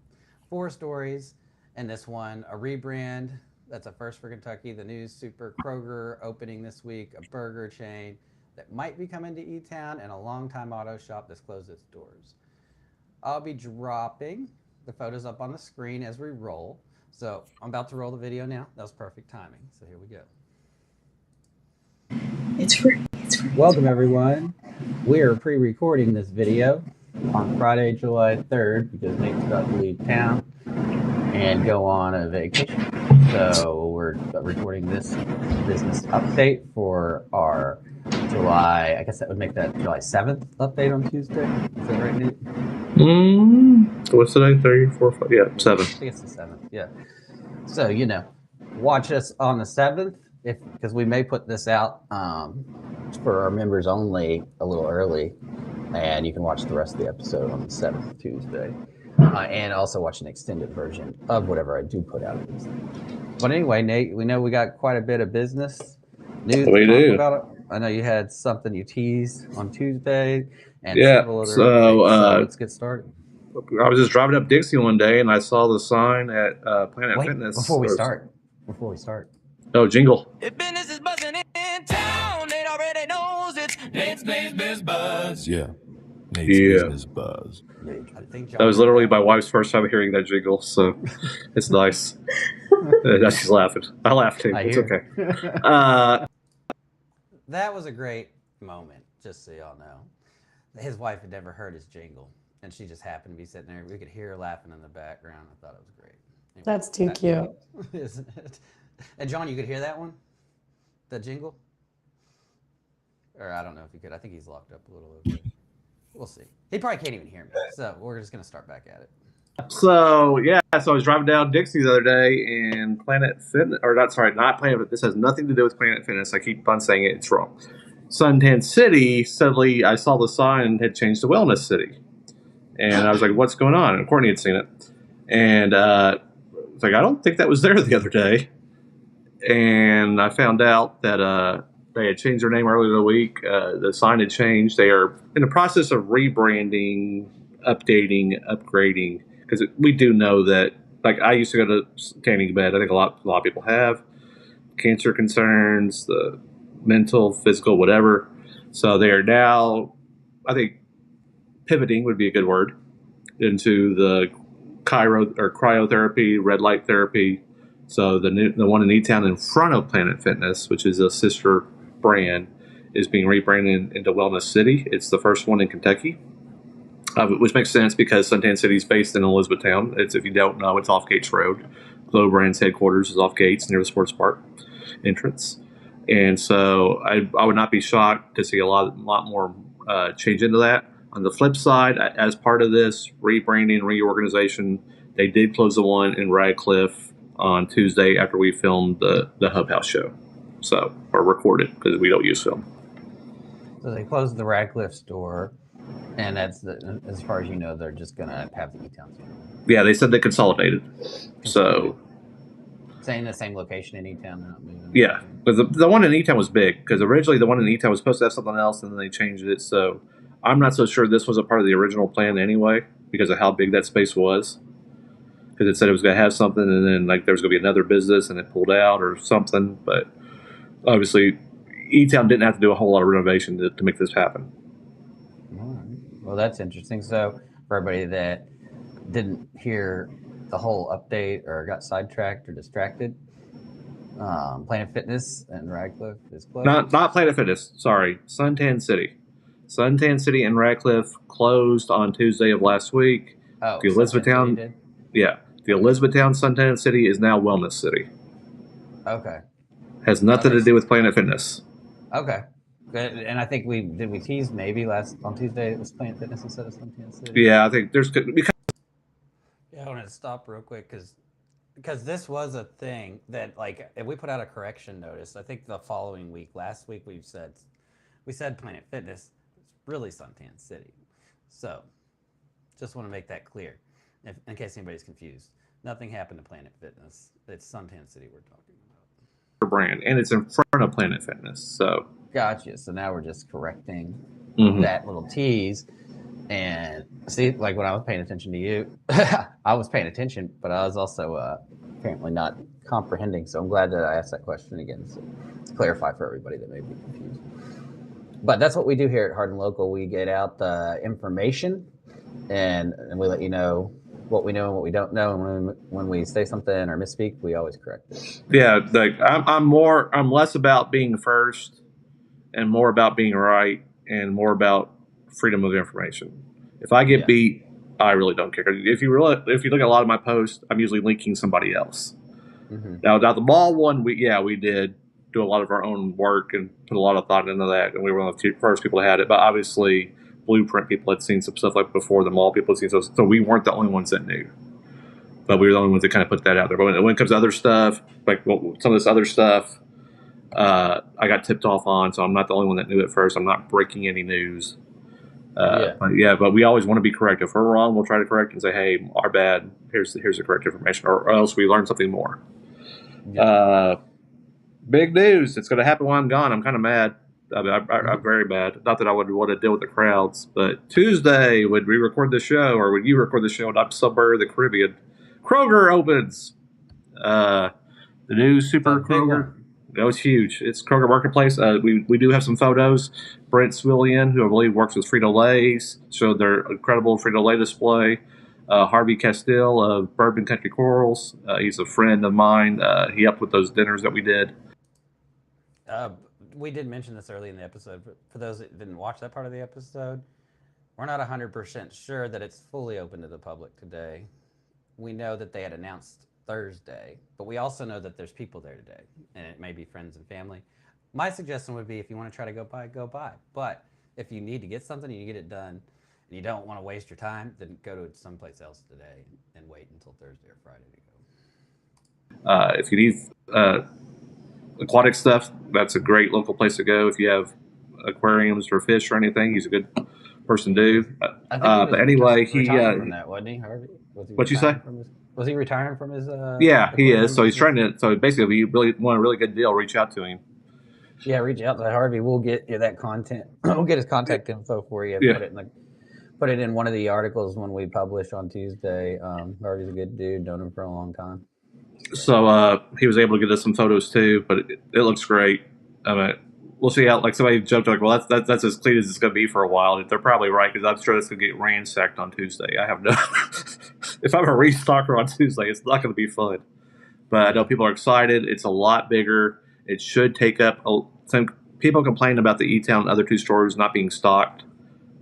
4 stories, and this one, a rebrand. That's a first for Kentucky. The new Super Kroger opening this week, a burger chain that might be coming to E-Town, and a longtime auto shop that's closed its doors. I'll be dropping the photos up on the screen as we roll. So I'm about to roll the video now. That was perfect timing. So here we go. It's free. Welcome, everyone. We are pre-recording this video on Friday, July 3rd, because Nate's about to leave town and go on a vacation. So we're recording this business update for our July. I guess that would make that July 7th update on Tuesday. Is that right, Nate? What's today? 3, 4, 5. Yeah, 7. I think it's the 7th. Yeah. So watch us on the 7th, because we may put this out for our members only a little early, and you can watch the rest of the episode on the 7th Tuesday, and also watch an extended version of whatever I do put out. But anyway, Nate, we know we got quite a bit of business news to talk about. I know you had something you teased on Tuesday, and several other updates, so let's get started. I was just driving up Dixie one day, and I saw the sign at Planet Fitness. Before we start. Oh, jingle. If business is buzzing in town, Nate already knows it's Nate's Business Buzz. Yeah. Nate's Business Buzz. That was literally my wife's first time hearing that jingle, so it's nice. She's laughing. I laughed too. It's okay. That was a great moment, just so y'all know. His wife had never heard his jingle, and she just happened to be sitting there. We could hear her laughing in the background. I thought it was great. Anyway, That's too cute. Isn't it? And John, you could hear that one? That jingle? Or I don't know if you could. I think he's locked up a little bit. We'll see. He probably can't even hear me. So we're just going to start back at it. So I was driving down Dixie the other day, and Planet Fitness, not Planet Fitness. This has nothing to do with Planet Fitness. I keep on saying it. It's wrong. Suntan City, suddenly I saw the sign had changed to Wellness City. And I was like, what's going on? And Courtney had seen it. And it's like, I don't think that was there the other day. And I found out that they had changed their name earlier in the week. The sign had changed. They are in the process of rebranding, updating, upgrading. Because we do know that, like, I used to go to tanning bed. I think a lot of people have cancer concerns, the mental, physical, whatever. So they are now, I think, pivoting would be a good word, into the cryotherapy, red light therapy. So the one in E-Town in front of Planet Fitness, which is a sister brand, is being rebranded into Wellness City. It's the first one in Kentucky. Which makes sense because Suntan City is based in Elizabethtown. If you don't know, it's off Gates Road. Glow Brand's headquarters is off Gates near the sports park entrance. And so I would not be shocked to see a lot more change into that. On the flip side, as part of this rebranding, reorganization, they did close the one in Radcliffe on Tuesday after we filmed the Hub House show. Or recorded, because we don't use film. So they closed the Radcliffe store. And that's as far as you know, they're just gonna have the E-Town store. Yeah, they said they consolidated. So, saying the same location in E-Town, they're not moving. Yeah, but the one in E-Town was big because originally the one in E-Town was supposed to have something else, and then they changed it. So, I'm not so sure this was a part of the original plan anyway because of how big that space was. Because it said it was going to have something, and then like there was going to be another business, and it pulled out or something. But obviously, E-Town didn't have to do a whole lot of renovation to make this happen. Well, that's interesting. So for everybody that didn't hear the whole update or got sidetracked or distracted, Planet Fitness and Radcliffe is closed. Not Planet Fitness. Sorry, Suntan City. Suntan City and Radcliffe closed on Tuesday of last week. Oh, the Elizabethtown. Yeah, the Elizabethtown Suntan City is now Wellness City. Okay. Has nothing to do with Planet Fitness. Okay. And I think we tease maybe on Tuesday it was Planet Fitness instead of Suntan City. Yeah, I think because. Yeah, I want to stop real quick because this was a thing that like if we put out a correction notice, I think the following week, last week we said Planet Fitness, it's really Suntan City. So just want to make that clear, in case anybody's confused. Nothing happened to Planet Fitness. It's Suntan City we're talking about. Brand, and it's in front of Planet Fitness. So gotcha. So now we're just correcting that little tease. And see, like when I was paying attention to you, I was paying attention, but I was also apparently not comprehending. So I'm glad that I asked that question again to clarify for everybody that may be confused. But that's what we do here at Hardin Local. We get out the information and we let you know what we know and what we don't know. And when we say something or misspeak, we always correct it. Yeah, I'm less about being first and more about being right and more about freedom of information. If I get beat, I really don't care. If you look at a lot of my posts, I'm usually linking somebody else. Mm-hmm. Now the ball one, we did do a lot of our own work and put a lot of thought into that, and we were one of the first people that had it. But obviously, Blueprint people had seen some stuff like before the mall people had seen stuff, so we weren't the only ones that knew. But we were the only ones that kind of put that out there. But when it comes to other stuff, like some of this other stuff, I got tipped off on, so I'm not the only one that knew it first. I'm not breaking any news. But we always want to be correct. If we're wrong, we'll try to correct and say, "Hey, our bad. Here's the correct information," or else we learn something more. Yeah. Big news. It's going to happen while I'm gone. I'm kind of mad. I'm very mad. Not that I would want to deal with the crowds, but Tuesday, when we record the show, or when you record the show, and I'm somewhere in the Caribbean, Kroger opens. The new Super Kroger. That was huge. It's Kroger Marketplace. We do have some photos. Brent Swillian, who I believe works with Frito-Lay's, showed their incredible Frito-Lay display. Harvey Castile of Bourbon Country Corals. He's a friend of mine. He helped with those dinners that we did. We did mention this early in the episode, but for those that didn't watch that part of the episode, we're not 100% sure that it's fully open to the public today. We know that they had announced Thursday, but we also know that there's people there today, and it may be friends and family. My suggestion would be, if you want to try to go by. But if you need to get something and you get it done, and you don't want to waste your time, then go to someplace else today and wait until Thursday or Friday to go. If you need aquatic stuff, that's a great local place to go. If you have aquariums or fish or anything, he's a good person to do. But anyway, he from that, wasn't he, Harvey? What'd you say? Was he retiring from his? Yeah, he is. So he's trying to. So basically, if you really want a really good deal, reach out to him. Yeah, reach out to Harvey. We'll get you that content. We'll get his contact info for you. Yeah. Put it in one of the articles when we publish on Tuesday. Harvey's a good dude. Known him for a long time. So he was able to get us some photos too, but it looks great. I mean, we'll see how. Like somebody joked, like, well, that's as clean as it's going to be for a while. They're probably right, because I'm sure it's going to get ransacked on Tuesday. I have no. If I'm a restocker on Tuesday, it's not going to be fun. But I know people are excited. It's a lot bigger. It should take up. Some people complain about the E-Town and other two stores not being stocked.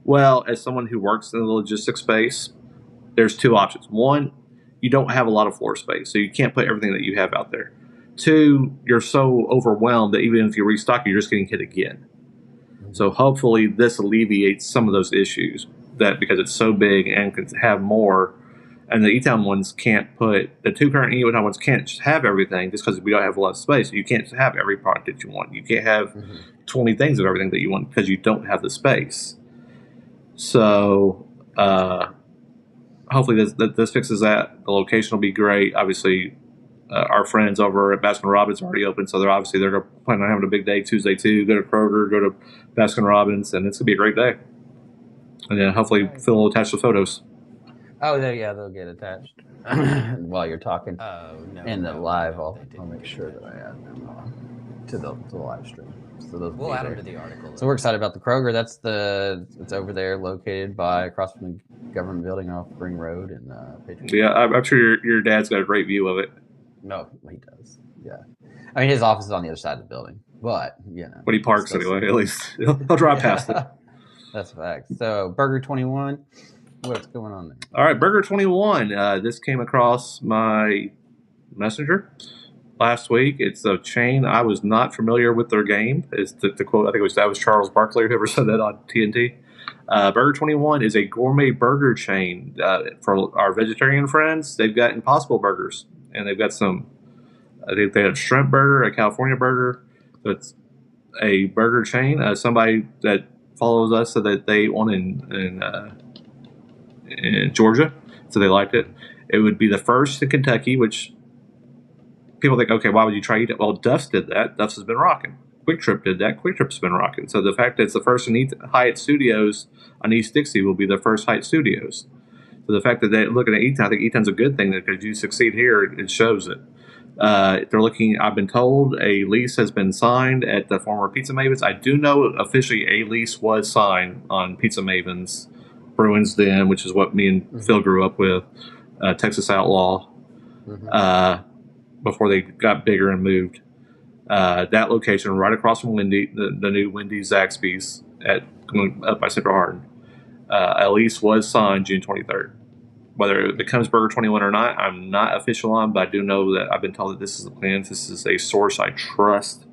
Well, as someone who works in the logistics space, there's two options. One, you don't have a lot of floor space, so you can't put everything that you have out there. Two, you're so overwhelmed that even if you restock, you're just getting hit again. So hopefully this alleviates some of those issues, that because it's so big and can have more, and the E-Town ones can't put, the two current E-Town ones can't just have everything just because we don't have a lot of space. You can't have every product that you want. You can't have 20 things of everything that you want because you don't have the space. So hopefully this fixes that. The location will be great. Obviously, our friends over at Baskin Robbins already open, so they're planning on having a big day Tuesday too. Go to Kroger, go to Baskin Robbins, and it's gonna be a great day. And then hopefully Phil will attach the photos. Oh, they'll get attached while you're talking. Oh, no. In the live, I'll make sure that I add them to the live stream. So we'll add them to the article. So we're excited about the Kroger. It's over there, located across from the government building off Spring Road and Patriot. Yeah, I'm sure your dad's got a great view of it. No, he does. Yeah, I mean his office is on the other side of the building, but When he parks anyway, at least he'll drive past it. That's a fact. So Burger 21, what's going on there? All right, Burger 21. This came across my messenger last week. It's a chain. I was not familiar with their game. Is to quote, I think that was Charles Barkley whoever said that on TNT. Burger 21 is a gourmet burger chain for our vegetarian friends. They've got Impossible Burgers, and they've got I think they have a shrimp burger, a California burger. So it's a burger chain. Somebody that follows us said that they won in Georgia, so they liked it. It would be the first in Kentucky, which people think, okay, why would you try to eat it? Well, Duff's did that. Duff's has been rocking. Quick Trip did that. Quick Trip's been rocking. So the fact that it's the first in Hyatt Studios on East Dixie will be the first Hyatt Studios. So the fact that they're looking at E-Town, I think E-Town's a good thing, because you succeed here, it shows it. They're looking, I've been told a lease has been signed at the former Pizza Mavens. I do know officially a lease was signed on Pizza Mavens, Bruins Den, which is what me and Phil grew up with, Texas Outlaw, before they got bigger and moved. That location right across from Wendy, the new Wendy's Zaxby's going up by Central Hardin. A lease was signed June 23rd. Whether it becomes Burger 21 or not, I'm not official on, but I do know that I've been told that this is the plan. This is a source I trust.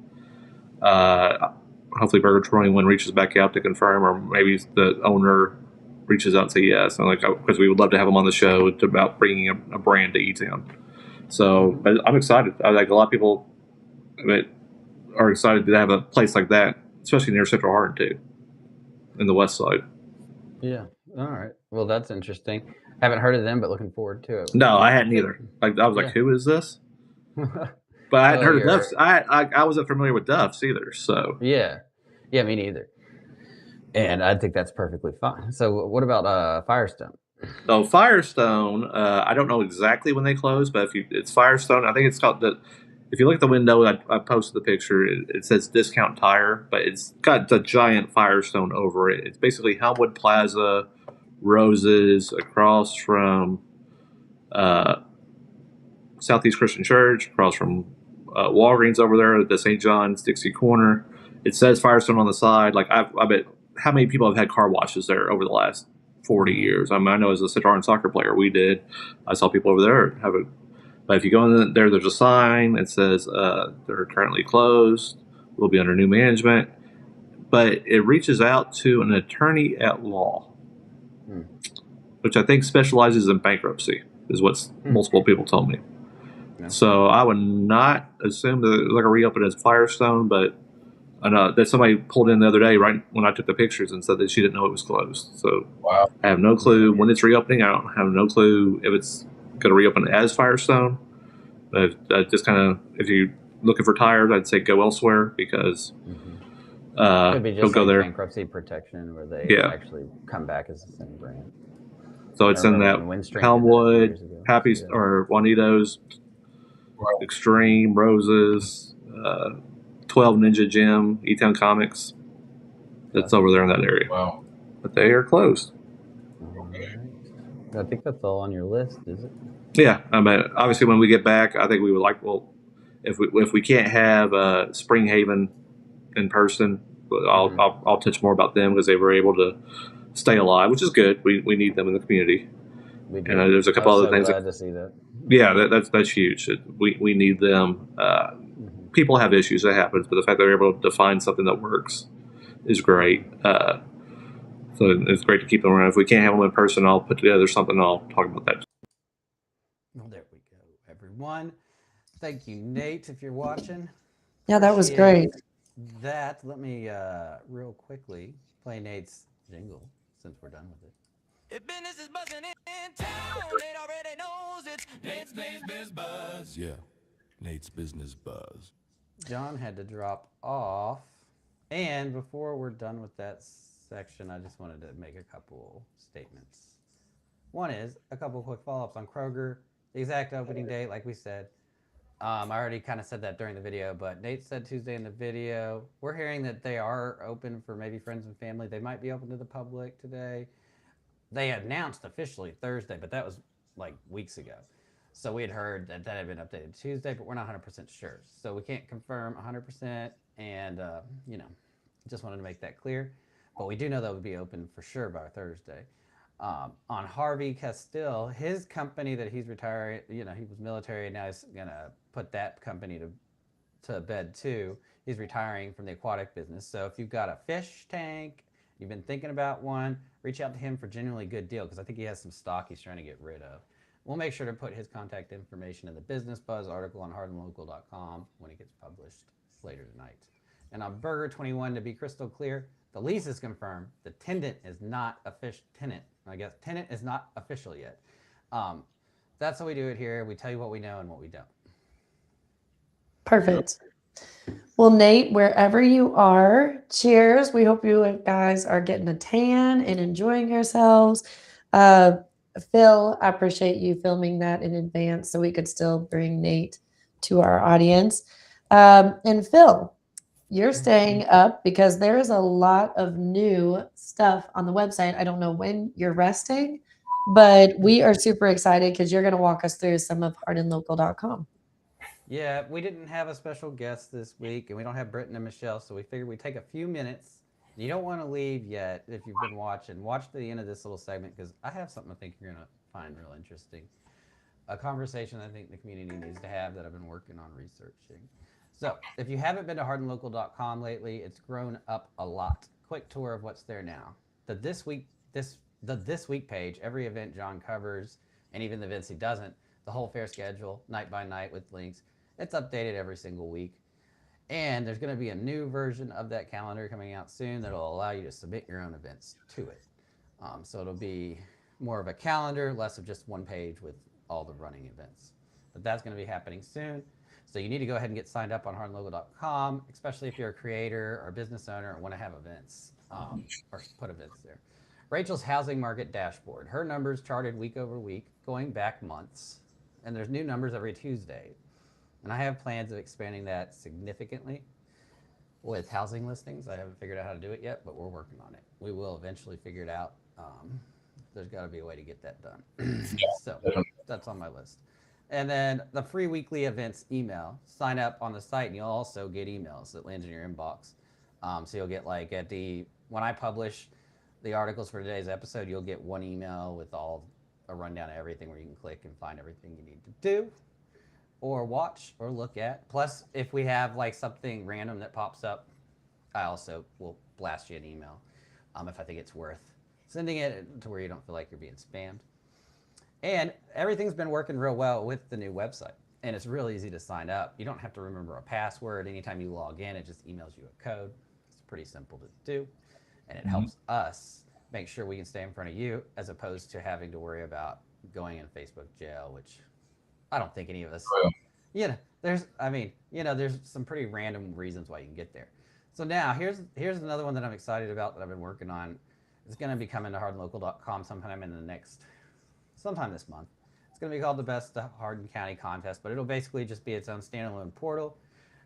Hopefully Burger 21 reaches back out to confirm, or maybe the owner reaches out and say yes. And because we would love to have them on the show about bringing a brand to E-Town. So I'm excited. I like a lot of people are excited to have a place like that, especially near Central Hardin too, in the west side. Yeah. All right. Well, that's interesting. Haven't heard of them, but looking forward to it. No, I hadn't either. Like I was like, who is this? But I hadn't heard of Duff's. I wasn't familiar with Duff's either. So yeah, me neither. And I think that's perfectly fine. So what about Firestone? So Firestone, I don't know exactly when they close, but it's Firestone. I think it's called the. If you look at the window, I posted the picture. It says Discount Tire, but it's got the giant Firestone over it. It's basically Helmwood Plaza, Roses, across from Southeast Christian Church, across from Walgreens over there at the St. John's Dixie Corner. It says Firestone on the side. Like I bet how many people have had car washes there over the last 40 years. I mean, I know as a Citron soccer player, we did. I saw people over there have it. But if you go in there, there's a sign that says they're currently closed. Will be under new management. But it reaches out to an attorney at law, which I think specializes in bankruptcy, is what multiple people told me. Yeah. So I would not assume that they're going to reopen as Firestone, but I know that somebody pulled in the other day right when I took the pictures and said that she didn't know it was closed. So wow. I have no clue when it's reopening. I don't have no clue if it's going to reopen as Firestone. But just kind of, if you're looking for tires, I'd say go elsewhere because could be just don't go there. Bankruptcy protection where they actually come back as the same brand. So it's in that Helmwood, Happy or Juanito's, Extreme, Roses, 12 Ninja Gym, E-Town Comics. That's over there in that area. Wow. But they are closed. I think that's all on your list, is it? Yeah. I mean, obviously, when we get back, I think we would like, if we can't have Spring Haven in person, I'll touch more about them because they were able to stay alive, which is good. We need them in the community. We do. And there's a couple other things. Glad to see that. Yeah, that's huge. We need them. People have issues, that happens, but the fact that they're able to find something that works is great. So it's great to keep them around. If we can't have them in person, I'll put together something. I'll talk about that. Well, there we go, everyone. Thank you, Nate, if you're watching. Yeah, that was great. Let me real quickly play Nate's jingle since we're done with it. If business is buzzing in town, Nate already knows it's Nate's Business Buzz. Yeah, Nate's Business Buzz. John had to drop off. And before we're done with that section, I just wanted to make a couple statements. One is a couple quick follow-ups on Kroger. The exact opening date, like we said. I already kind of said that during the video, but Nate said Tuesday in the video. We're hearing that they are open for maybe friends and family. They might be open to the public today. They announced officially Thursday, but that was like weeks ago. So we had heard that had been updated Tuesday, but we're not 100% sure. So we can't confirm 100%, and just wanted to make that clear. But we do know that would be open for sure by Thursday. On Harvey Castile, his company that he's retiring, he was military, and now he's gonna put that company to bed too. He's retiring from the aquatic business. So if you've got a fish tank, you've been thinking about one, reach out to him for genuinely good deal because I think he has some stock he's trying to get rid of. We'll make sure to put his contact information in the Business Buzz article on hardinlocal.com when it gets published later tonight. And on Burger 21, to be crystal clear, the lease is confirmed. The tenant is not official. Tenant is not official yet. That's how we do it here. We tell you what we know and what we don't. Perfect. Well, Nate, wherever you are, cheers. We hope you guys are getting a tan and enjoying yourselves. Phil, I appreciate you filming that in advance so we could still bring Nate to our audience. And Phil, you're staying up because there is a lot of new stuff on the website. I don't know when you're resting, but we are super excited because you're going to walk us through some of hardinlocal.com. Yeah, we didn't have a special guest this week, and we don't have Britton and Michelle, so we figured we'd take a few minutes. You don't want to leave yet if you've been watching. Watch the end of this little segment because I have something I think you're going to find real interesting. A conversation I think the community needs to have that I've been working on researching. So if you haven't been to hardinlocal.com lately, it's grown up a lot. Quick tour of what's there now. The this week page, every event John covers, and even the events he doesn't, the whole fair schedule, night by night with links. It's updated every single week. And there's going to be a new version of that calendar coming out soon that'll allow you to submit your own events to it. So it'll be more of a calendar, less of just one page with all the running events. But that's going to be happening soon. So you need to go ahead and get signed up on hardinlocal.com, especially if you're a creator or business owner and want to have events or put events there. Rachel's housing market dashboard. Her numbers charted week over week, going back months. And there's new numbers every Tuesday. And I have plans of expanding that significantly with housing listings. I haven't figured out how to do it yet, but we're working on it. We will eventually figure it out. There's got to be a way to get that done. So that's on my list. And then the free weekly events email. Sign up on the site and you'll also get emails that land in your inbox. So you'll get like when I publish the articles for today's episode, you'll get one email with a rundown of everything where you can click and find everything you need to do or watch or look at. Plus, if we have like something random that pops up, I also will blast you an email if I think it's worth sending it to where you don't feel like you're being spammed. And everything's been working real well with the new website. And it's real easy to sign up. You don't have to remember a password. Anytime you log in, it just emails you a code. It's pretty simple to do. And it helps us make sure we can stay in front of you as opposed to having to worry about going in Facebook jail, which I don't think any of us, there's some pretty random reasons why you can get there. So now here's another one that I'm excited about that I've been working on. It's going to be coming to hardinlocal.com sometime this month. It's going to be called the Best Hardin County Contest, but it'll basically just be its own standalone portal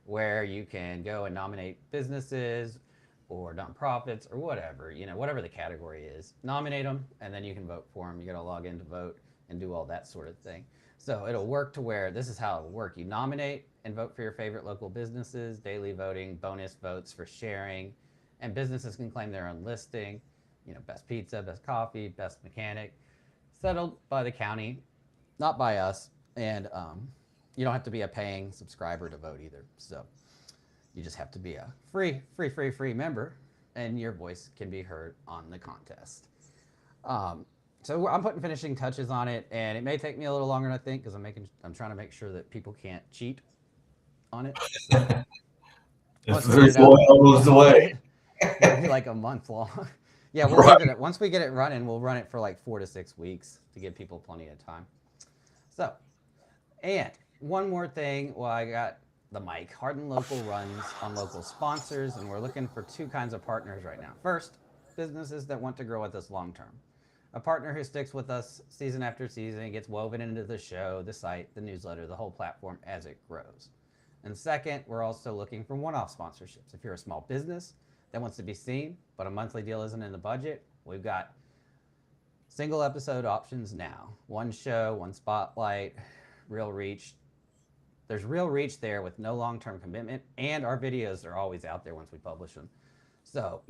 where you can go and nominate businesses or nonprofits or whatever, whatever the category is. Nominate them, and then you can vote for them. You got to log in to vote and do all that sort of thing. So it'll work to where this is how it'll work. You nominate and vote for your favorite local businesses, daily voting, bonus votes for sharing, and businesses can claim their own listing, best pizza, best coffee, best mechanic, settled by the county, not by us. And you don't have to be a paying subscriber to vote either. So you just have to be a free member, and your voice can be heard on the contest. So I'm putting finishing touches on it, and it may take me a little longer than I think because I'm trying to make sure that people can't cheat on it. So It's very almost away. It'll be like a month long. Yeah, we'll give it. Once we get it running, we'll run it for like 4 to 6 weeks to give people plenty of time. So, and one more thing while I got the mic. Hardin Local runs on local sponsors, and we're looking for 2 kinds of partners right now. First, businesses that want to grow with us long term. A partner who sticks with us season after season and gets woven into the show, the site, the newsletter, the whole platform as it grows. And second, we're also looking for one-off sponsorships. If you're a small business that wants to be seen, but a monthly deal isn't in the budget, we've got single episode options now. One show, one spotlight, real reach. There's real reach there with no long-term commitment, and our videos are always out there once we publish them. So,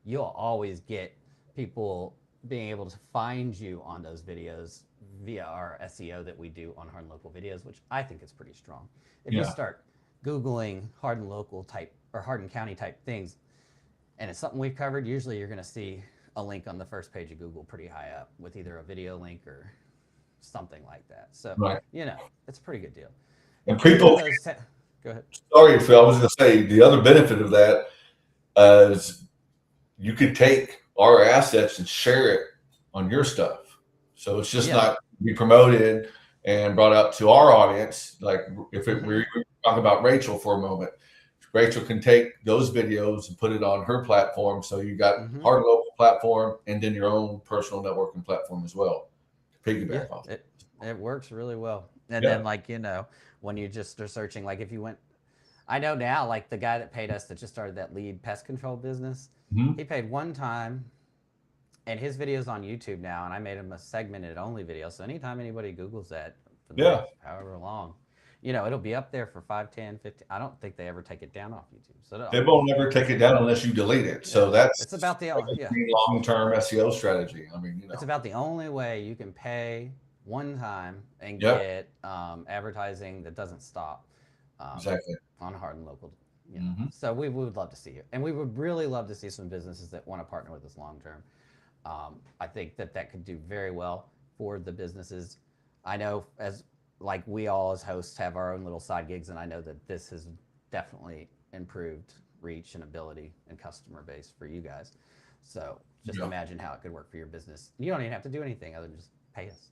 you'll always get people being able to find you on those videos via our SEO that we do on Hardin Local Videos, which I think is pretty strong. If you start Googling Hardin Local type or Hardin County type things, and it's something we've covered, usually you're going to see a link on the first page of Google pretty high up with either a video link or something like that. So, it's a pretty good deal. And people, go ahead. Sorry, Phil, I was going to say the other benefit of that is you could take our assets and share it on your stuff. So it's just not be promoted and brought up to our audience. Like if we talk about Rachel for a moment, Rachel can take those videos and put it on her platform. So you got Hardin Local platform and then your own personal networking platform as well. Piggyback off. It works really well. And then when you just are searching, like if you went, I know now, like the guy that paid us that just started that lead pest control business, he paid one time, and his video's on YouTube now, and I made him a segmented only video. So anytime anybody Googles that for the next however long, it'll be up there for 5, 10, 15. I don't think they ever take it down off YouTube. So they won't ever take it down unless you delete it. So it's about the long-term SEO strategy. I mean, it's about the only way you can pay one time and get advertising that doesn't stop. Exactly. on Hardin Local. Mhm. So we would love to see you, and we would really love to see some businesses that want to partner with us long term. I think that could do very well for the businesses. I know as like we all as hosts have our own little side gigs, and I know that this has definitely improved reach and ability and customer base for you guys. So just Yeah. imagine how it could work for your business. You don't even have to do anything other than just pay us.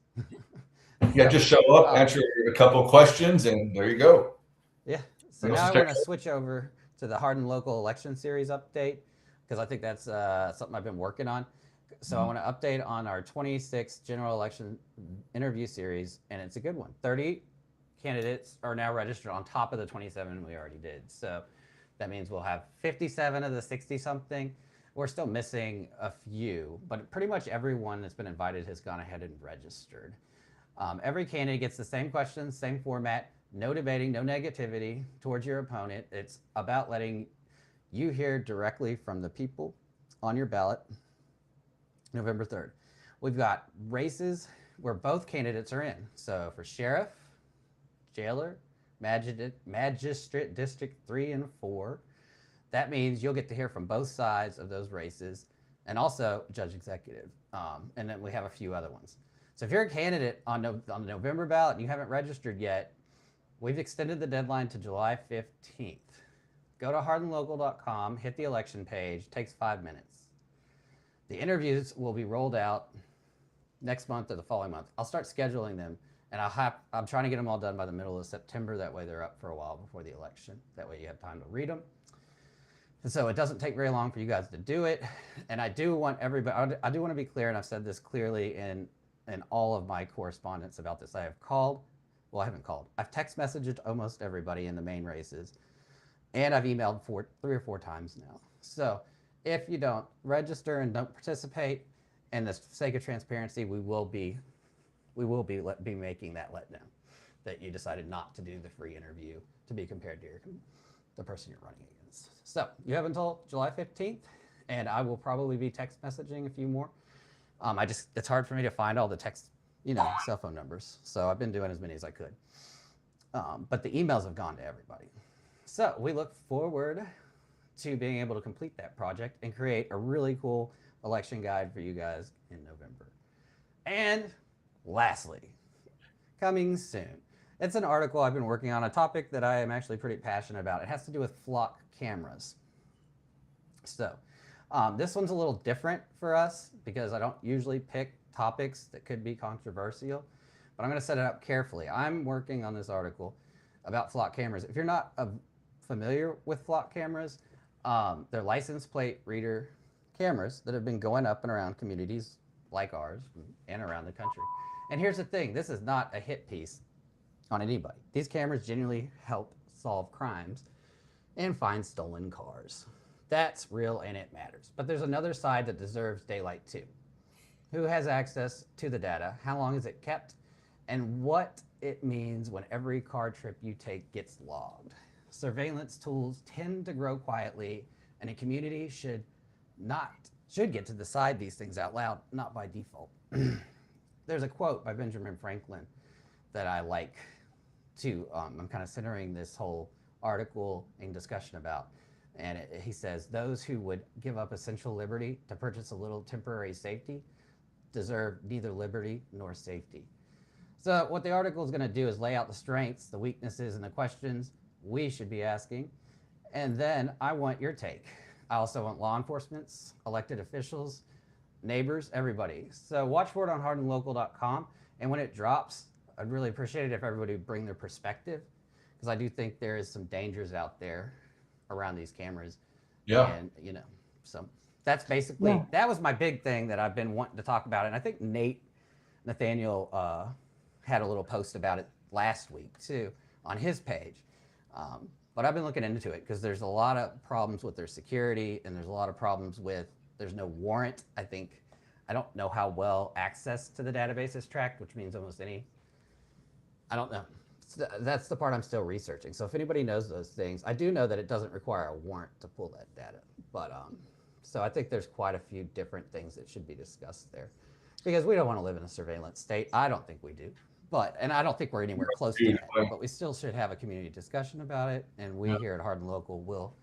Yeah, just show up, Um, answer a couple of questions, and there you go. Yeah. So Real now I want to successful. switch over to the Hardin Local Election Series update because I think that's something I've been working on. So I want to update on our 26 general election interview series, and it's a good one. 30 candidates are now registered on top of the 27 we already did. So that means we'll have 57 of the 60 something. We're still missing a few, but pretty much everyone that's been invited has gone ahead and registered. Every candidate gets the same questions, same format, no debating, no negativity towards your opponent. It's about letting you hear directly from the people on your ballot November 3rd. We've got races where both candidates are in. So for sheriff, jailer, magistrate district 3 and 4, that means you'll get to hear from both sides of those races and also judge executive. And then we have a few other ones. So if you're a candidate on the November ballot and you haven't registered yet, we've extended the deadline to July 15th. Go to hardinlocal.com, hit the election page, takes 5 minutes. The interviews will be rolled out next month or the following month. I'll start scheduling them, and I'm trying to get them all done by the middle of September. That way they're up for a while before the election. That way you have time to read them. And so it doesn't take very long for you guys to do it. And I do want everybody, I do want to be clear, and I've said this clearly in all of my correspondence about this. I haven't called. I've text messaged almost everybody in the main races, and I've emailed 3 or 4 times now. So if you don't register and don't participate, and the sake of transparency, we will be making that letdown that you decided not to do the free interview to be compared to the person you're running against. So you have until July 15th, and I will probably be text messaging a few more. It's hard for me to find all the text, cell phone numbers. So I've been doing as many as I could. But the emails have gone to everybody. So we look forward to being able to complete that project and create a really cool election guide for you guys in November. And lastly, coming soon, it's an article I've been working on, a topic that I am actually pretty passionate about. It has to do with flock cameras. So this one's a little different for us because I don't usually pick topics that could be controversial, but I'm going to set it up carefully. I'm working on this article about flock cameras. If you're not familiar with flock cameras, they're license plate reader cameras that have been going up and around communities like ours and around the country. And here's the thing, this is not a hit piece on anybody. These cameras genuinely help solve crimes and find stolen cars. That's real and it matters. But there's another side that deserves daylight too. Who has access to the data? How long is it kept? And what it means when every car trip you take gets logged. Surveillance tools tend to grow quietly, and a community should get to decide these things out loud, not by default. There's a quote by Benjamin Franklin that I like to, I'm kind of centering this whole article and discussion about. And he says, those who would give up essential liberty to purchase a little temporary safety deserve neither liberty nor safety. So what the article is going to do is lay out the strengths, the weaknesses, and the questions we should be asking. And then I want your take. I also want law enforcement's, elected officials, neighbors, everybody. So watch for it on hardinlocal.com. And when it drops, I'd really appreciate it if everybody would bring their perspective, because I do think there is some dangers out there around these cameras. Yeah. And, so that's basically, Yeah. that was my big thing that I've been wanting to talk about. And I think Nathaniel had a little post about it last week too on his page. But I've been looking into it because there's a lot of problems with their security, and there's a lot of problems with, there's no warrant. I don't know how well access to the database is tracked, which means almost any, I don't know. That's the part I'm still researching. So if anybody knows those things, I do know that it doesn't require a warrant to pull that data. But so I think there's quite a few different things that should be discussed there, because we don't want to live in a surveillance state. I don't think we do, and I don't think we're anywhere close to Huge that. plan. But we still should have a community discussion about it, and we Yeah. here at Hardin Local will.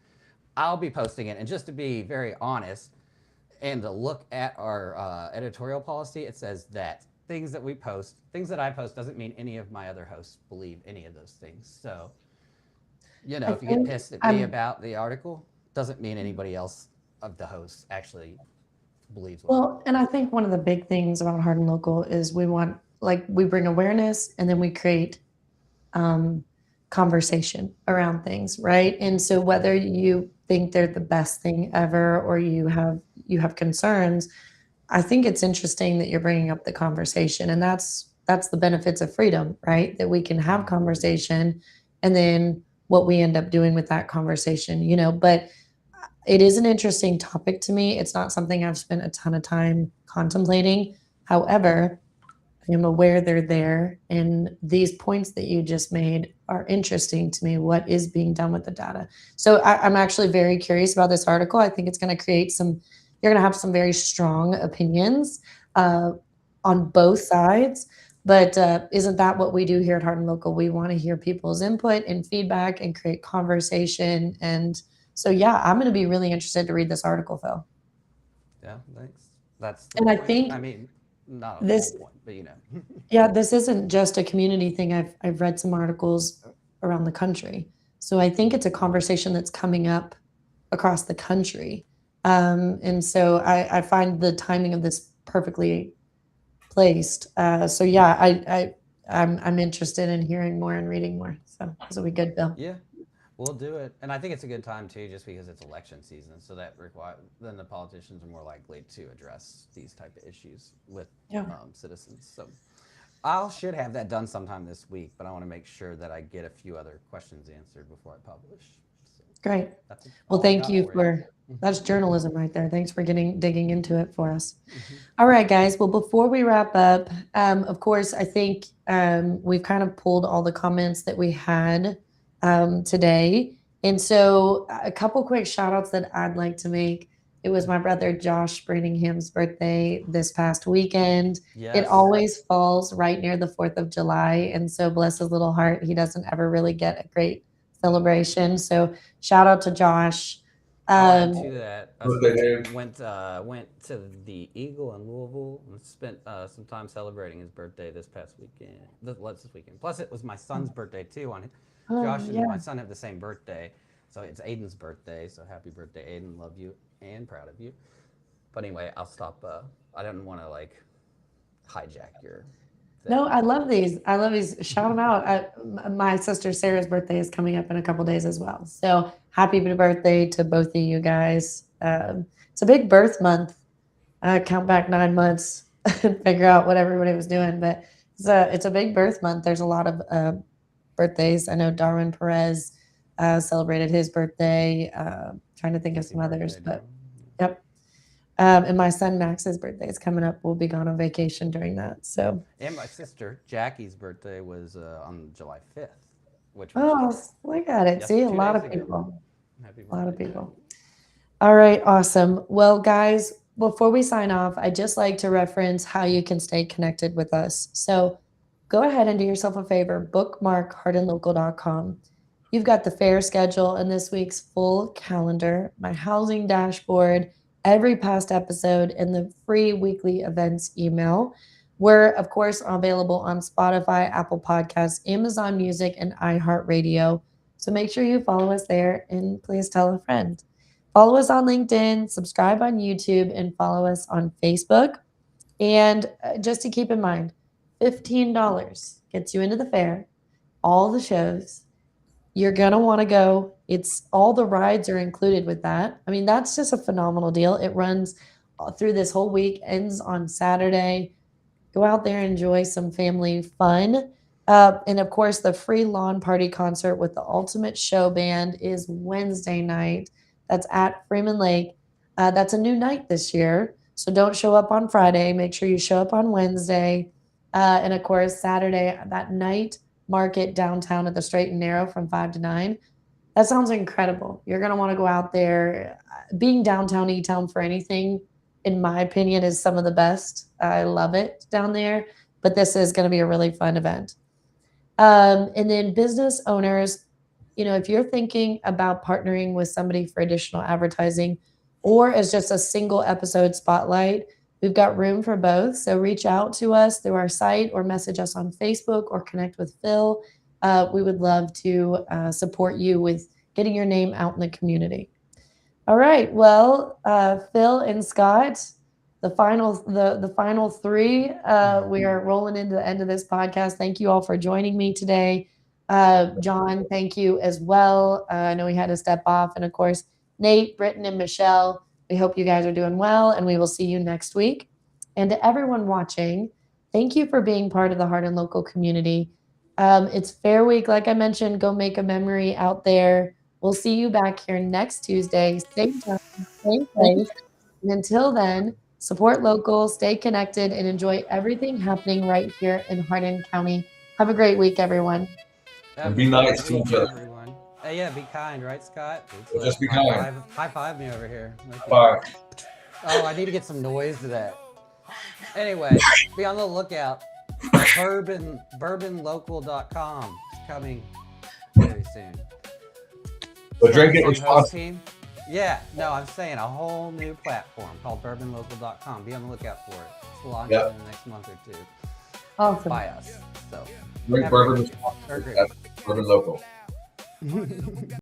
I'll be posting it, and just to be very honest, and to look at our editorial policy, it says that things that I post doesn't mean any of my other hosts believe any of those things. So, I if you get think pissed at me about the article, doesn't mean anybody else of the hosts actually believes what I well, and I think one of the big things about Hardin Local is we bring awareness and then we create conversation around things, right? And so whether you think they're the best thing ever or you have concerns, I think it's interesting that you're bringing up the conversation, and that's the benefits of freedom, right? That we can have conversation, and then what we end up doing with that conversation, But it is an interesting topic to me. It's not something I've spent a ton of time contemplating. However, I am aware they're there, and these points that you just made are interesting to me. What is being done with the data? So I'm actually very curious about this article. I think it's going to create you're going to have some very strong opinions on both sides. But isn't that what we do here at Hardin Local? We want to hear people's input and feedback and create conversation. And so, yeah, I'm going to be really interested to read this article, Phil. Yeah, thanks. That's the And point. I think I mean, not a this, full point, but yeah, this isn't just a community thing. I've read some articles around the country. So I think it's a conversation that's coming up across the country. And so I find the timing of this perfectly placed. So yeah, I'm interested in hearing more and reading more. So this will be good, Bill. yeah, we'll do it. And I think it's a good time too, just because it's election season. So then the politicians are more likely to address these type of issues with Yeah. citizens. So I should have that done sometime this week, but I want to make sure that I get a few other questions answered before I publish. So Great. that's Well, all I thank got you for for that's journalism right there. Thanks for digging into it for us. Mhm. All right, guys. Well, before we wrap up, of course, I think we've kind of pulled all the comments that we had today. And so a couple quick shout outs that I'd like to make. It was my brother Josh Branningham's birthday this past weekend. It Yes. always falls right near the 4th of July. And so bless his little heart, he doesn't ever really get a great celebration. So shout out to Josh. I'll add to that. I Birthday, Dave. went to the Eagle in Louisville and spent some time celebrating his birthday this past weekend. This weekend. Plus, it was my son's birthday too. Josh and yeah. my son have the same birthday, so it's Aiden's birthday. So happy birthday, Aiden! Love you and proud of you. But anyway, I'll stop. I didn't want to hijack your. No, I love these. I love these. Shout them out. My sister Sarah's birthday is coming up in a couple days as well. So happy birthday to both of you guys. It's a big birth month. Count back 9 months and figure out what everybody was doing. But it's a big birth month. There's a lot of birthdays. I know Darwin Perez celebrated his birthday. Trying to think of some others, but yep. And my son Max's birthday is coming up. We'll be gone on vacation during that. So. And my sister Jackie's birthday was on July 5th, which was Look at it. Yes, See, a 2 lot days of ago. people. happy A lot of birthday, people. All right, awesome. Well, guys, before we sign off, I'd just like to reference how you can stay connected with us. So go ahead and do yourself a favor, bookmark hardinlocal.com. You've got the fair schedule and this week's full calendar, my housing dashboard, every past episode, and the free weekly events email. We're, of course, available on Spotify, Apple Podcasts, Amazon Music, and iHeartRadio. So make sure you follow us there and please tell a friend. Follow us on LinkedIn, subscribe on YouTube, and follow us on Facebook. And just to keep in mind, $15 gets you into the fair, all the shows. You're going to want to go. It's all the rides are included with that. I mean, that's just a phenomenal deal. It runs through this whole week, ends on Saturday. Go out there, enjoy some family fun. And of course, the free lawn party concert with the Ultimate Show Band is Wednesday night. That's at Freeman Lake. That's a new night this year. So don't show up on Friday. Make sure you show up on Wednesday. And of course, Saturday, that night market downtown at the Straight and Narrow from 5 to 9. That sounds incredible. You're going to want to go out there. Being downtown E-Town for anything, in my opinion, is some of the best. I love it down there. but this is going to be a really fun event. And then business owners, if you're thinking about partnering with somebody for additional advertising or as just a single episode spotlight, we've got room for both. So reach out to us through our site or message us on Facebook or connect with Phil. We would love to support you with getting your name out in the community. All right. Well, Phil and Scott, the final three. We are rolling into the end of this podcast. Thank you all for joining me today. John, thank you as well. I know we had to step off. And of course, Nate, Britton, and Michelle, we hope you guys are doing well, and we will see you next week. And to everyone watching, thank you for being part of the Hardin Local community. It's Fair Week. Like I mentioned, go make a memory out there. We'll see you back here next Tuesday. Stay tuned, stay safe. And until then, support local, stay connected, and enjoy everything happening right here in Hardin County. Have a great week, everyone. And be nice to each other. Everyone. Yeah, be kind, right, Scott? Just be kind. High five me over here. Bye. Oh, I need to get some noise to that. Anyway, be on the lookout. Bourbonlocal.com is coming very soon. But drink it responsibly. Yeah, no, I'm saying a whole new platform called bourbonlocal.com. Be on the lookout for it. It's launching in the next month or two. Awesome. By us. So Drink bourbon responsibly at Bourbon Local.